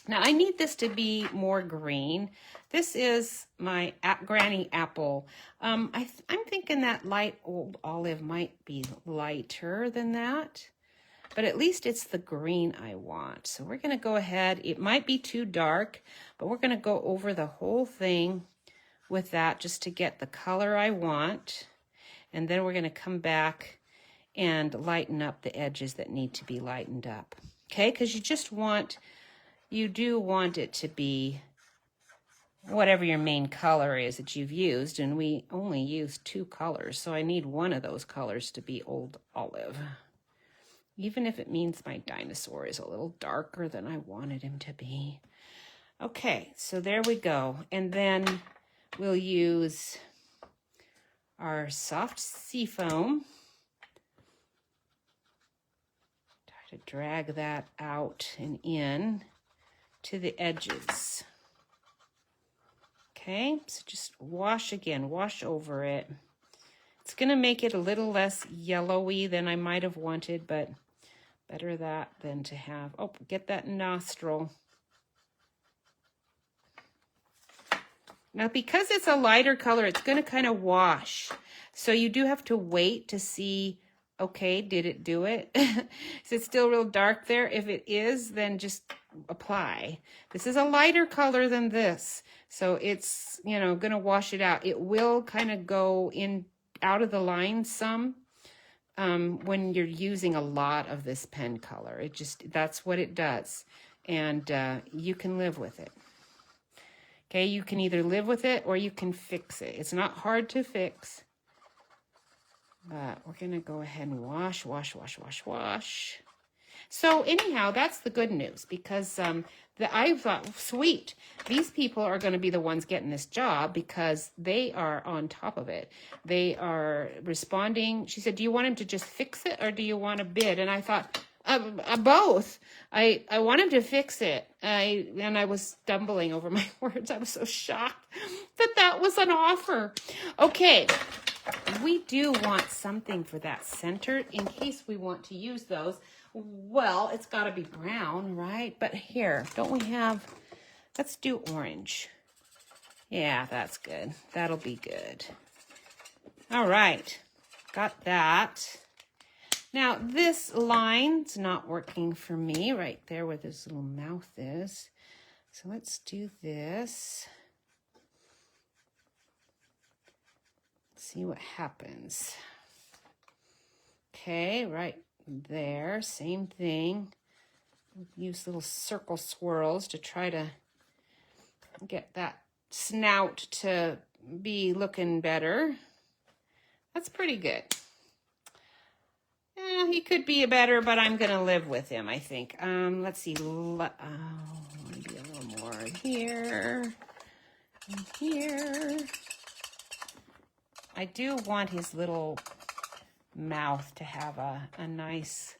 Now I need this to be more green. This is my Granny Apple. I'm thinking that light old olive might be lighter than that, but at least it's the green I want. So we're going to go ahead. It might be too dark, but we're going to go over the whole thing with that just to get the color I want. And then we're going to come back and lighten up the edges that need to be lightened up. Okay, because you do want it to be whatever your main color is that you've used, and we only used 2 colors, so I need one of those colors to be old olive. Even if it means my dinosaur is a little darker than I wanted him to be. Okay, so there we go. And then we'll use our soft sea foam. Try to drag that out and in to the edges. Okay, so just wash over it. It's going to make it a little less yellowy than I might have wanted, but better that than to have, get that nostril. Now, because it's a lighter color, it's going to kind of wash. So you do have to wait to see Okay, did it do it? Is it still real dark there? If it is, then just apply. This is a lighter color than this, so it's, you know, gonna wash it out. It will kind of go in out of the line some when you're using a lot of this pen color. It just, that's what it does. And you can live with it. Okay, you can either live with it or you can fix it. It's not hard to fix. But we're going to go ahead and wash. So anyhow, that's the good news, because I thought, sweet, these people are going to be the ones getting this job because they are on top of it. They are responding. She said, do you want him to just fix it or do you want a bid? And I thought, both. I want him to fix it. And I was stumbling over my words. I was so shocked that that was an offer. Okay. We do want something for that center in case we want to use those. Well, it's got to be brown, right? But here, don't we have, let's do orange. Yeah, that's good. That'll be good. All right, got that. Now, this line's not working for me right there where this little mouth is. So let's do this. See what happens. Okay, right there, same thing. Use little circle swirls to try to get that snout to be looking better. That's pretty good. He could be better, but I'm gonna live with him, I think. Let's see. Maybe a little more here and here. I do want his little mouth to have a nice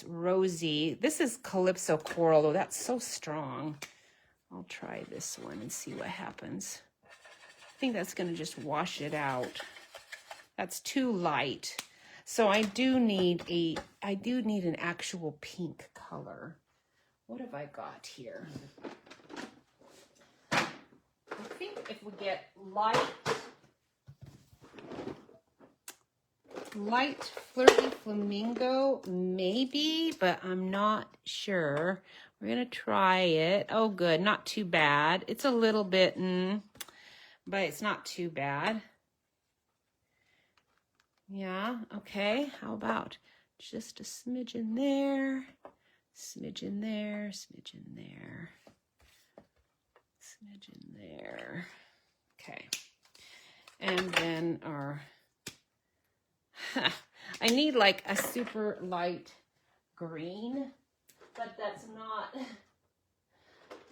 rosy. This is Calypso Coral, though. That's so strong. I'll try this one and see what happens. I think that's going to just wash it out. That's too light. So I do need an actual pink color. What have I got here? I think if we get light flirty flamingo, maybe, but I'm not sure. We're going to try it. Oh, good. Not too bad. It's a little bit, but it's not too bad. Yeah, okay. How about just a smidgen there, smidgen there, smidgen there, smidgen there. Okay. And then our, I need like a super light green, but that's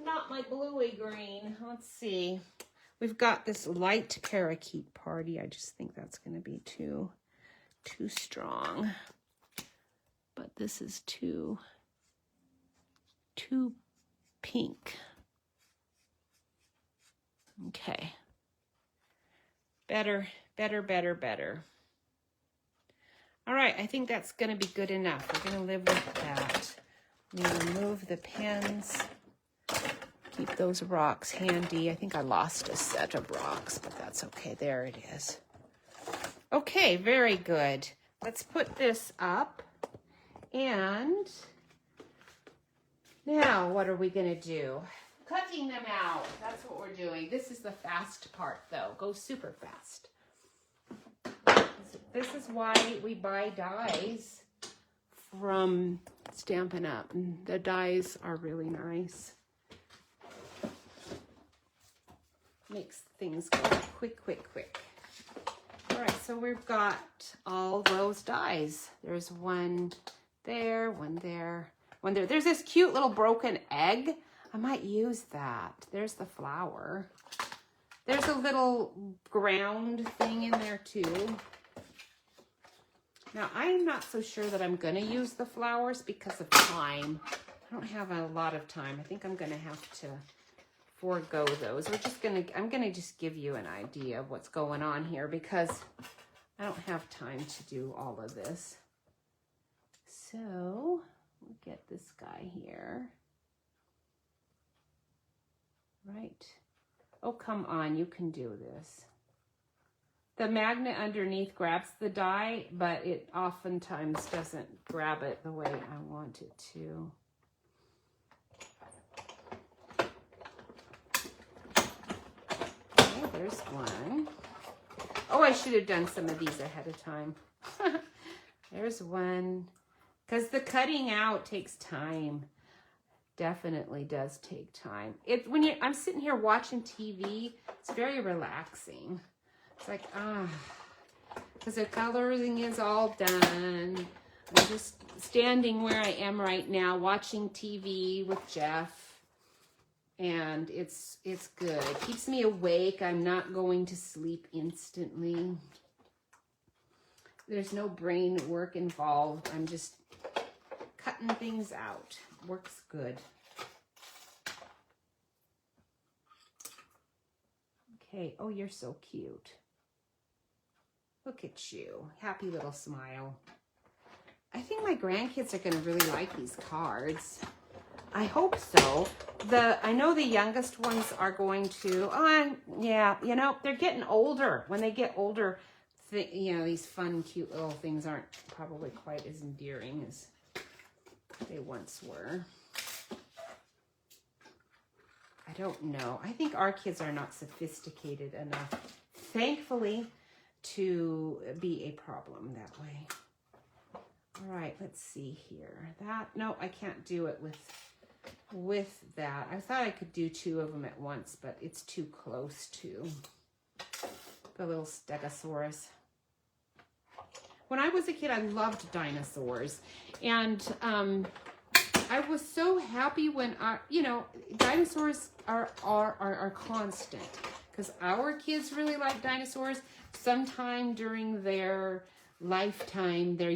not my bluey green. Let's see. We've got this light parakeet party. I just think that's going to be too strong. But this is too pink. Okay. Better. All right, I think that's going to be good enough. We're going to live with that. I'm going to remove the pens. Keep those rocks handy. I think I lost a set of rocks, but that's okay. There it is. Okay, very good. Let's put this up. And now what are we going to do? Cutting them out. That's what we're doing. This is the fast part, though. Go super fast. This is why we buy dies from Stampin' Up. The dies are really nice. Makes things go quick. All right, so we've got all those dies. There's one there, one there, one there. There's this cute little broken egg. I might use that. There's the flower. There's a little ground thing in there too. Now, I'm not so sure that I'm going to use the flowers because of time. I don't have a lot of time. I think I'm going to have to forego those. I'm going to just give you an idea of what's going on here because I don't have time to do all of this. So, we'll get this guy here. Right. Oh, come on. You can do this. The magnet underneath grabs the die, but it oftentimes doesn't grab it the way I want it to. Okay, there's one. Oh, I should have done some of these ahead of time. There's one. Because the cutting out takes time. Definitely does take time. I'm sitting here watching TV, it's very relaxing. It's like, because the coloring is all done. I'm just standing where I am right now, watching TV with Jeff, and it's good. It keeps me awake. I'm not going to sleep instantly. There's no brain work involved. I'm just cutting things out. Works good. Okay. Oh, you're so cute. Look at you. Happy little smile. I think my grandkids are going to really like these cards. I hope so. I know the youngest ones are going to. Yeah, you know, they're getting older. When they get older, you know, these fun, cute little things aren't probably quite as endearing as they once were. I don't know. I think our kids are not sophisticated enough, thankfully, to be a problem that way. All right, let's see here. No, I can't do it with that. I thought I could do two of them at once, but it's too close to the little Stegosaurus. When I was a kid, I loved dinosaurs, and I was so happy when dinosaurs are constant, because our kids really like dinosaurs. Sometime during their lifetime, their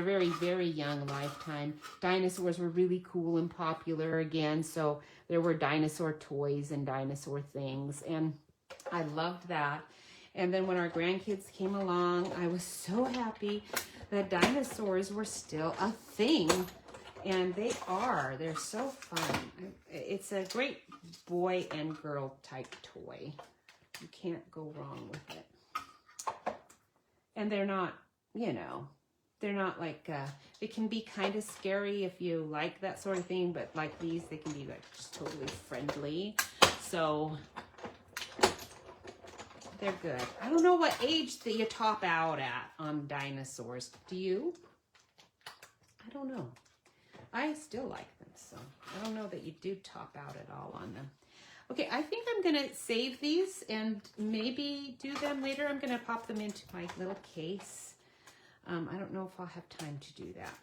very, very young lifetime, dinosaurs were really cool and popular again. So there were dinosaur toys and dinosaur things, and I loved that. And then when our grandkids came along, I was so happy that dinosaurs were still a thing. And they are. They're so fun. It's a great boy and girl type toy. You can't go wrong with it. And they're not, you know, they're not like, they can be kind of scary if you like that sort of thing. But like these, they can be like just totally friendly. So they're good. I don't know what age that you top out at on dinosaurs. Do you? I don't know. I still like them, so I don't know that you do top out at all on them. Okay, I think I'm going to save these and maybe do them later. I'm going to pop them into my little case. I don't know if I'll have time to do that.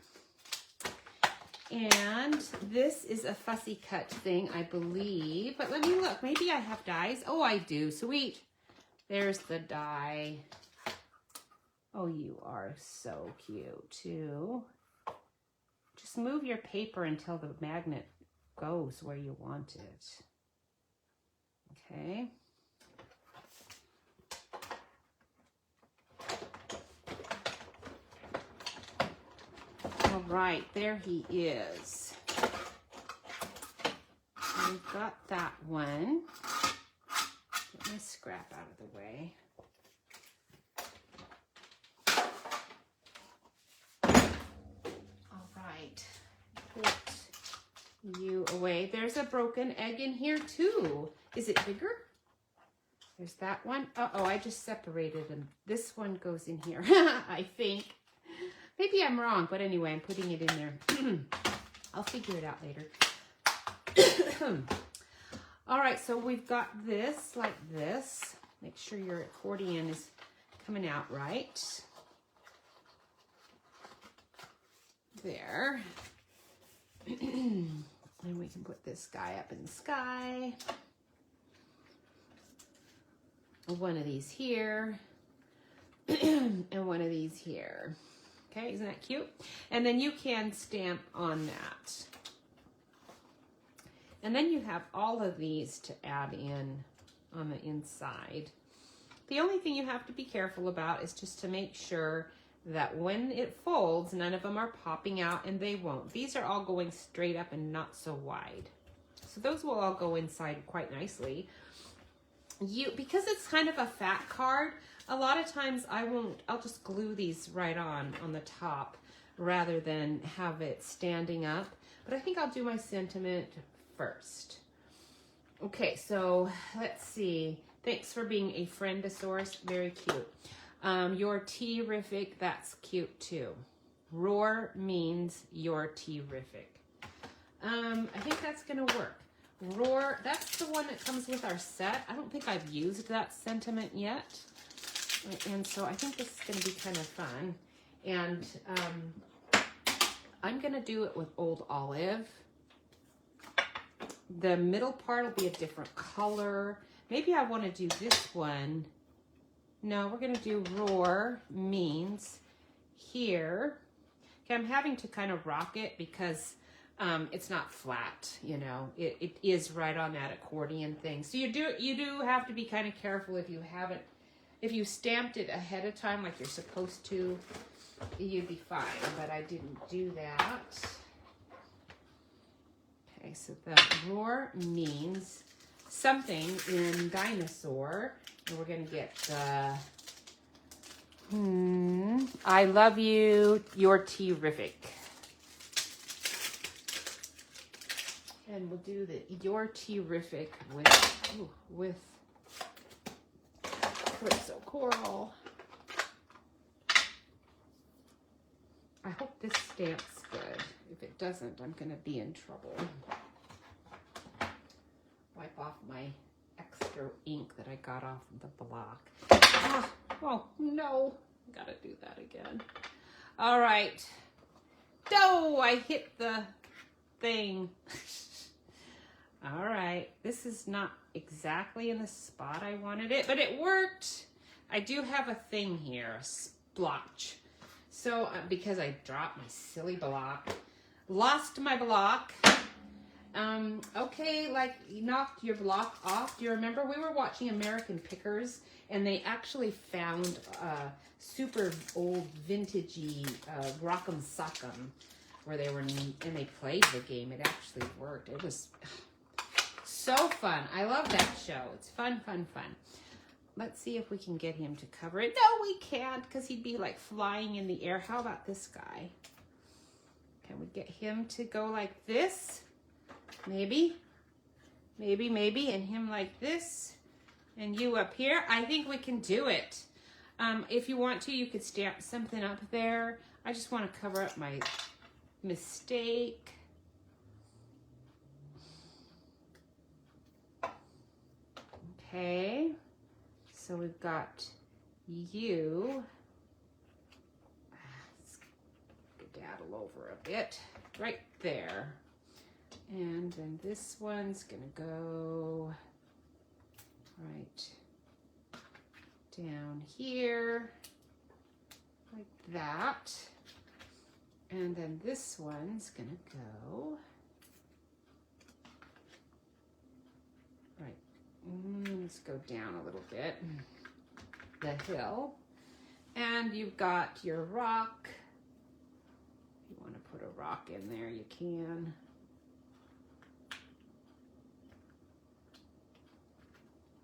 And this is a fussy cut thing, I believe. But let me look. Maybe I have dies. Oh, I do. Sweet. There's the die. Oh, you are so cute, too. Just move your paper until the magnet goes where you want it. Okay. All right, there he is. We've got that one. Get my scrap out of the way. All right, put you away. There's a broken egg in here too. Is it bigger? There's that one. Uh-oh, I just separated them. This one goes in here, I think. Maybe I'm wrong, but anyway, I'm putting it in there. I'll figure it out later. All right, so we've got this like this. Make sure your accordion is coming out right. There. And we can put this guy up in the sky. One of these here. And one of these here. Okay, isn't that cute? And then you can stamp on that. And then you have all of these to add in on the inside. The only thing you have to be careful about is just to make sure that when it folds, none of them are popping out, and they won't. These are all going straight up and not so wide. So those will all go inside quite nicely. Because it's kind of a fat card, A lot of times I'll just glue these right on the top rather than have it standing up. But I think I'll do my sentiment first. Okay, so let's see. Thanks for being a friendosaurus. Very cute. You're terrific. That's cute too. Roar means you're terrific. I think that's gonna work. Roar, that's the one that comes with our set. I don't think I've used that sentiment yet. And so I think this is gonna be kind of fun. And I'm gonna do it with Old Olive. The middle part will be a different color. Maybe I wanna do this one. No, we're gonna do Roar means here. Okay, I'm having to kind of rock it because it's not flat, you know. It is right on that accordion thing. So you do have to be kind of careful if you stamped it ahead of time like you're supposed to, you'd be fine. But I didn't do that. Okay, so the roar means something in dinosaur. And we're gonna get the I love you, you're terrific. And we'll do the you're terrific with Calypso Coral. I hope this stamps good. If it doesn't, I'm gonna be in trouble. Wipe off my extra ink that I got off the block. Oh no, gotta do that again. All right. No, I hit the thing. All right, this is not exactly in the spot I wanted it, but it worked. I do have a thing here, a splotch. So, because I dropped my silly block, lost my block. Okay, like you knocked your block off. Do you remember we were watching American Pickers and they actually found super old vintagey Rock'em Sock'em where they were, and they played the game. It actually worked. It was so fun. I love that show. It's fun, fun, fun. Let's see if we can get him to cover it. No, we can't because he'd be like flying in the air. How about this guy? Can we get him to go like this? Maybe, maybe, maybe, and him like this, and you up here. I think we can do it. If you want to, you could stamp something up there. I just want to cover up my mistake. Okay, so we've got you. Let's skedaddle over a bit, right there. And then this one's gonna go right down here, like that. And then this one's gonna go right. Let's go down a little bit, the hill. And you've got your rock. If you want to put a rock in there, you can.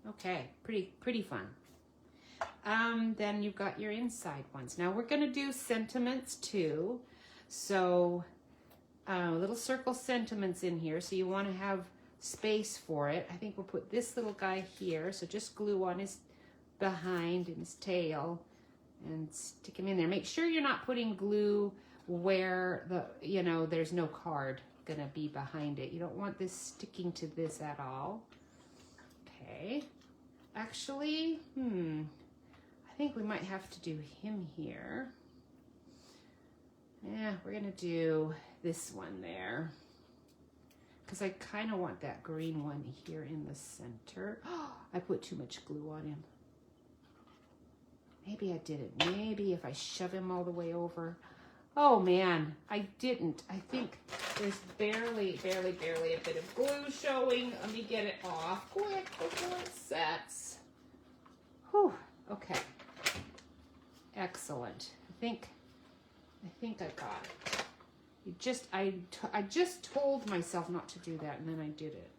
Okay, pretty fun. Then you've got your inside ones. Now we're gonna do sentiments too. So little circle sentiments in here. So you wanna have space for it. I think we'll put this little guy here. So just glue on his behind and his tail and stick him in there. Make sure you're not putting glue where there's no card gonna be behind it. You don't want this sticking to this at all. Okay. Actually, I think we might have to do him here. Yeah, we're gonna do this one there. Because I kind of want that green one here in the center. Oh, I put too much glue on him. Maybe I didn't. Maybe if I shove him all the way over. Oh man, I didn't. I think there's barely a bit of glue showing. Let me get it off quick before it sets. Whew, okay. Excellent. I think I got it. I just told myself not to do that and then I did it.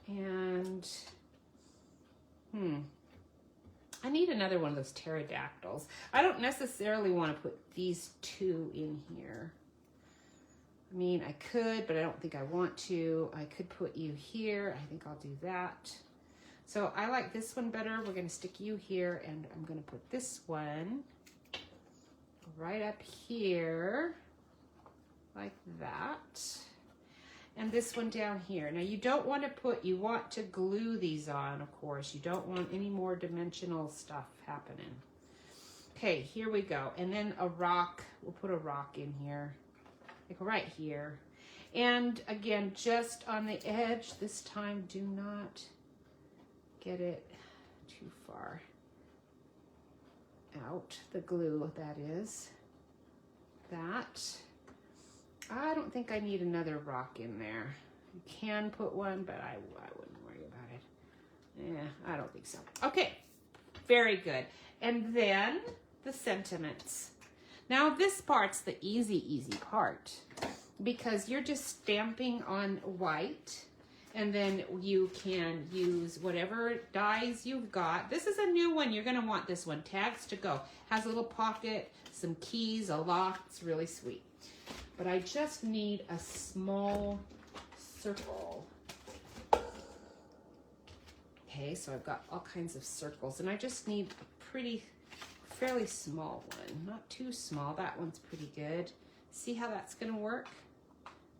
And I need another one of those pterodactyls. I don't necessarily want to put these two in here. I mean, I could, but I don't think I want to. I could put you here. I think I'll do that. So I like this one better. We're going to stick you here, and I'm going to put this one right up here like that. And this one down here. Now you don't want to put, you want to glue these on, of course. You don't want any more dimensional stuff happening. Okay, here we go. And then a rock, we'll put a rock in here, like right here. And again, just on the edge, this time do not get it too far out, the glue that is. That. I don't think I need another rock in there. You can put one, but I wouldn't worry about it. Yeah, I don't think so. Okay, very good. And then the sentiments. Now this part's the easy part because you're just stamping on white, and then you can use whatever dyes you've got. This is a new one. You're gonna want this one. Tags to go. Has a little pocket, some keys, a lock. It's really sweet. But I just need a small circle. Okay, so I've got all kinds of circles, and I just need a fairly small one. Not too small. That one's pretty good. See how that's gonna work?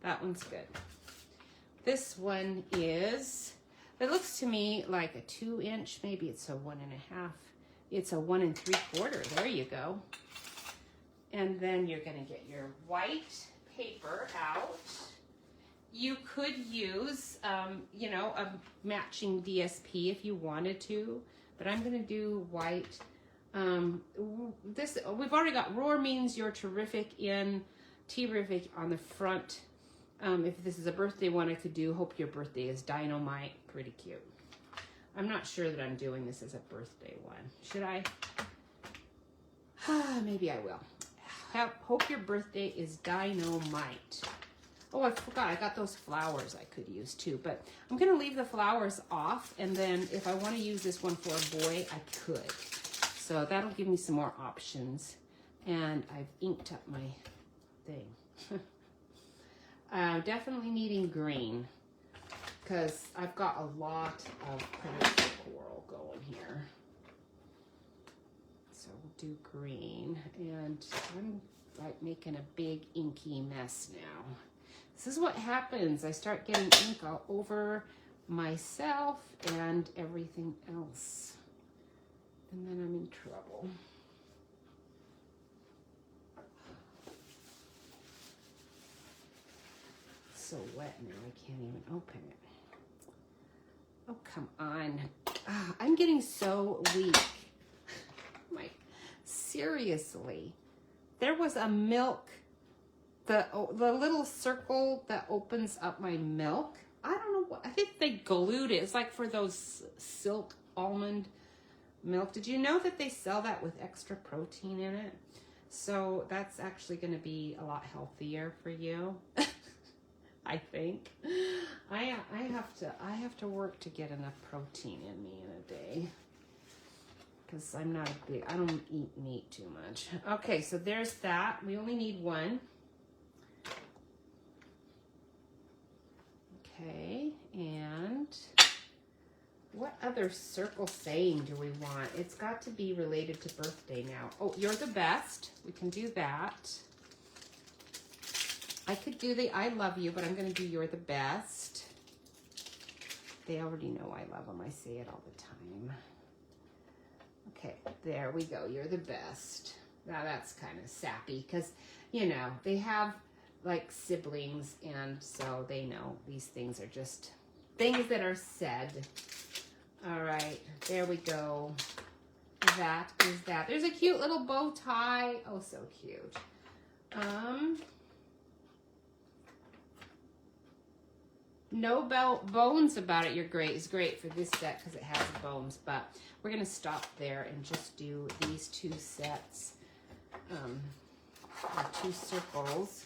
That one's good. This one is, it looks to me like a 2-inch, maybe it's a 1.5. It's a 1 3/4. There you go. And then you're gonna get your white paper out. You could use, you know, a matching DSP if you wanted to, but I'm gonna do white. We've already got roar means you're terrific in, terrific on the front. If this is a birthday one, I could do hope your birthday is dynamite. Pretty cute. I'm not sure that I'm doing this as a birthday one. Should I? Maybe I will. Hope your birthday is dynamite. Oh, I forgot. I got those flowers I could use too, but I'm going to leave the flowers off, and then if I want to use this one for a boy, I could. So that'll give me some more options. And I've inked up my thing. Definitely needing green because I've got a lot of colorful coral going here. So we'll do green, and I'm like making a big inky mess now. This is what happens. I start getting ink all over myself and everything else, and then I'm in trouble. It's so wet now I can't even open it. Oh, come on. I'm getting so weak. Seriously, there was a milk, the little circle that opens up my milk. I don't know what, I think they glued it. It's like for those silk almond milk. Did you know that they sell that with extra protein in it? So that's actually going to be a lot healthier for you. I think. I have to work to get enough protein in me in a day. Because I don't eat meat too much. Okay, so there's that. We only need one. Okay, and what other circle saying do we want? It's got to be related to birthday now. Oh, you're the best. We can do that. I could do the I love you, but I'm going to do you're the best. They already know I love them. I say it all the time. Okay, there we go. You're the best. Now that's kind of sappy because, you know, they have like siblings, and so they know these things are just things that are said. All right, there we go. That is that. There's a cute little bow tie. Oh, so cute. No bones about it. You're great. It's great for this set because it has bones, but we're going to stop there and just do these two sets, or 2 circles,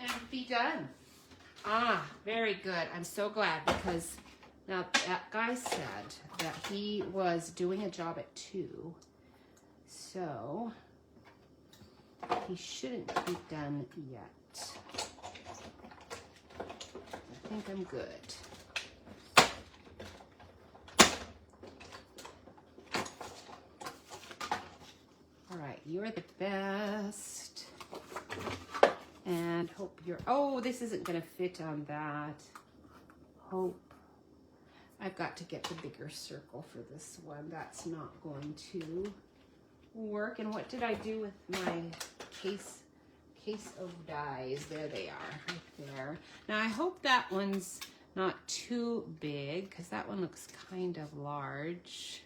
and be done. Ah, very good. I'm so glad because Now, that guy said that he was doing a job at 2, so he shouldn't be done yet. I think I'm good. All right, you're the best. And hope you're, oh, this isn't gonna fit on that. Hope. I've got to get the bigger circle for this one. That's not going to work. And what did I do with my case of dies? There they are, right there. Now I hope that one's not too big because that one looks kind of large.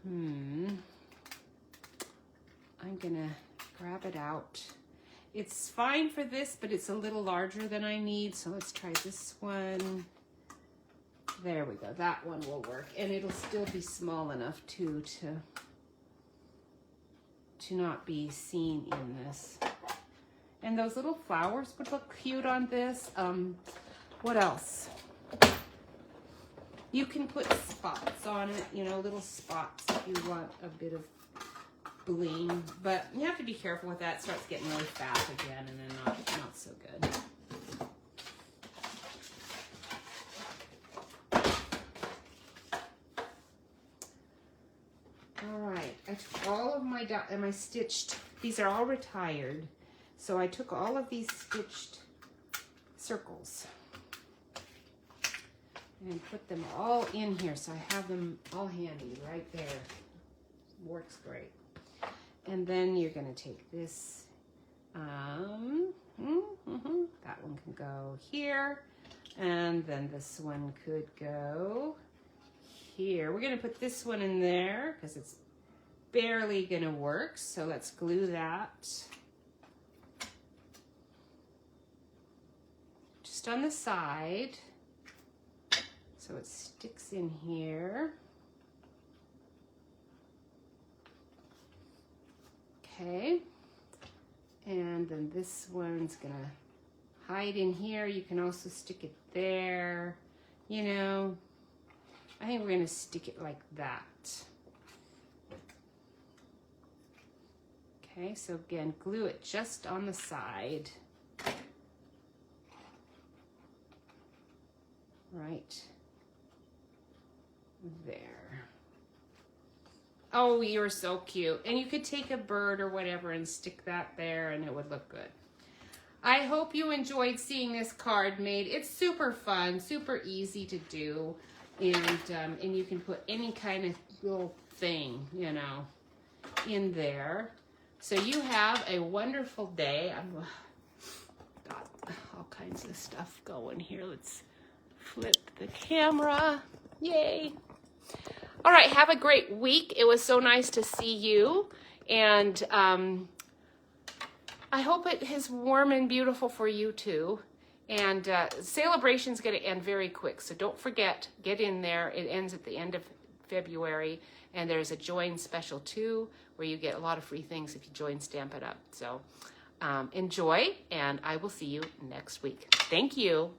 I'm gonna grab it out. It's fine for this, but it's a little larger than I need. So let's try this one. There we go. That one will work. And it'll still be small enough too to not be seen in this. And those little flowers would look cute on this. What else? You can put spots on it, you know, little spots if you want a bit of bling. But you have to be careful with that. It starts getting really fat again and then not so good. I took all of my and I stitched, these are all retired, so I took all of these stitched circles and put them all in here, so I have them all handy right there. Works great. And then you're going to take this, that one can go here, and then this one could go here. We're going to put this one in there because it's barely gonna work, so let's glue that just on the side so it sticks in here. Okay, and then this one's gonna hide in here. You can also stick it there, you know. I think we're gonna stick it like that. Okay, so again, glue it just on the side. Right there. Oh, you're so cute. And you could take a bird or whatever and stick that there and it would look good. I hope you enjoyed seeing this card made. It's super fun, super easy to do. And you can put any kind of little thing, you know, in there. So you have a wonderful day. I've got all kinds of stuff going here. Let's flip the camera. Yay. All right, have a great week. It was so nice to see you. And I hope it is warm and beautiful for you too. And celebration's going to end very quick. So don't forget, get in there. It ends at the end of February. And there's a join special too, where you get a lot of free things if you join Stamp It Up. So enjoy, and I will see you next week. Thank you.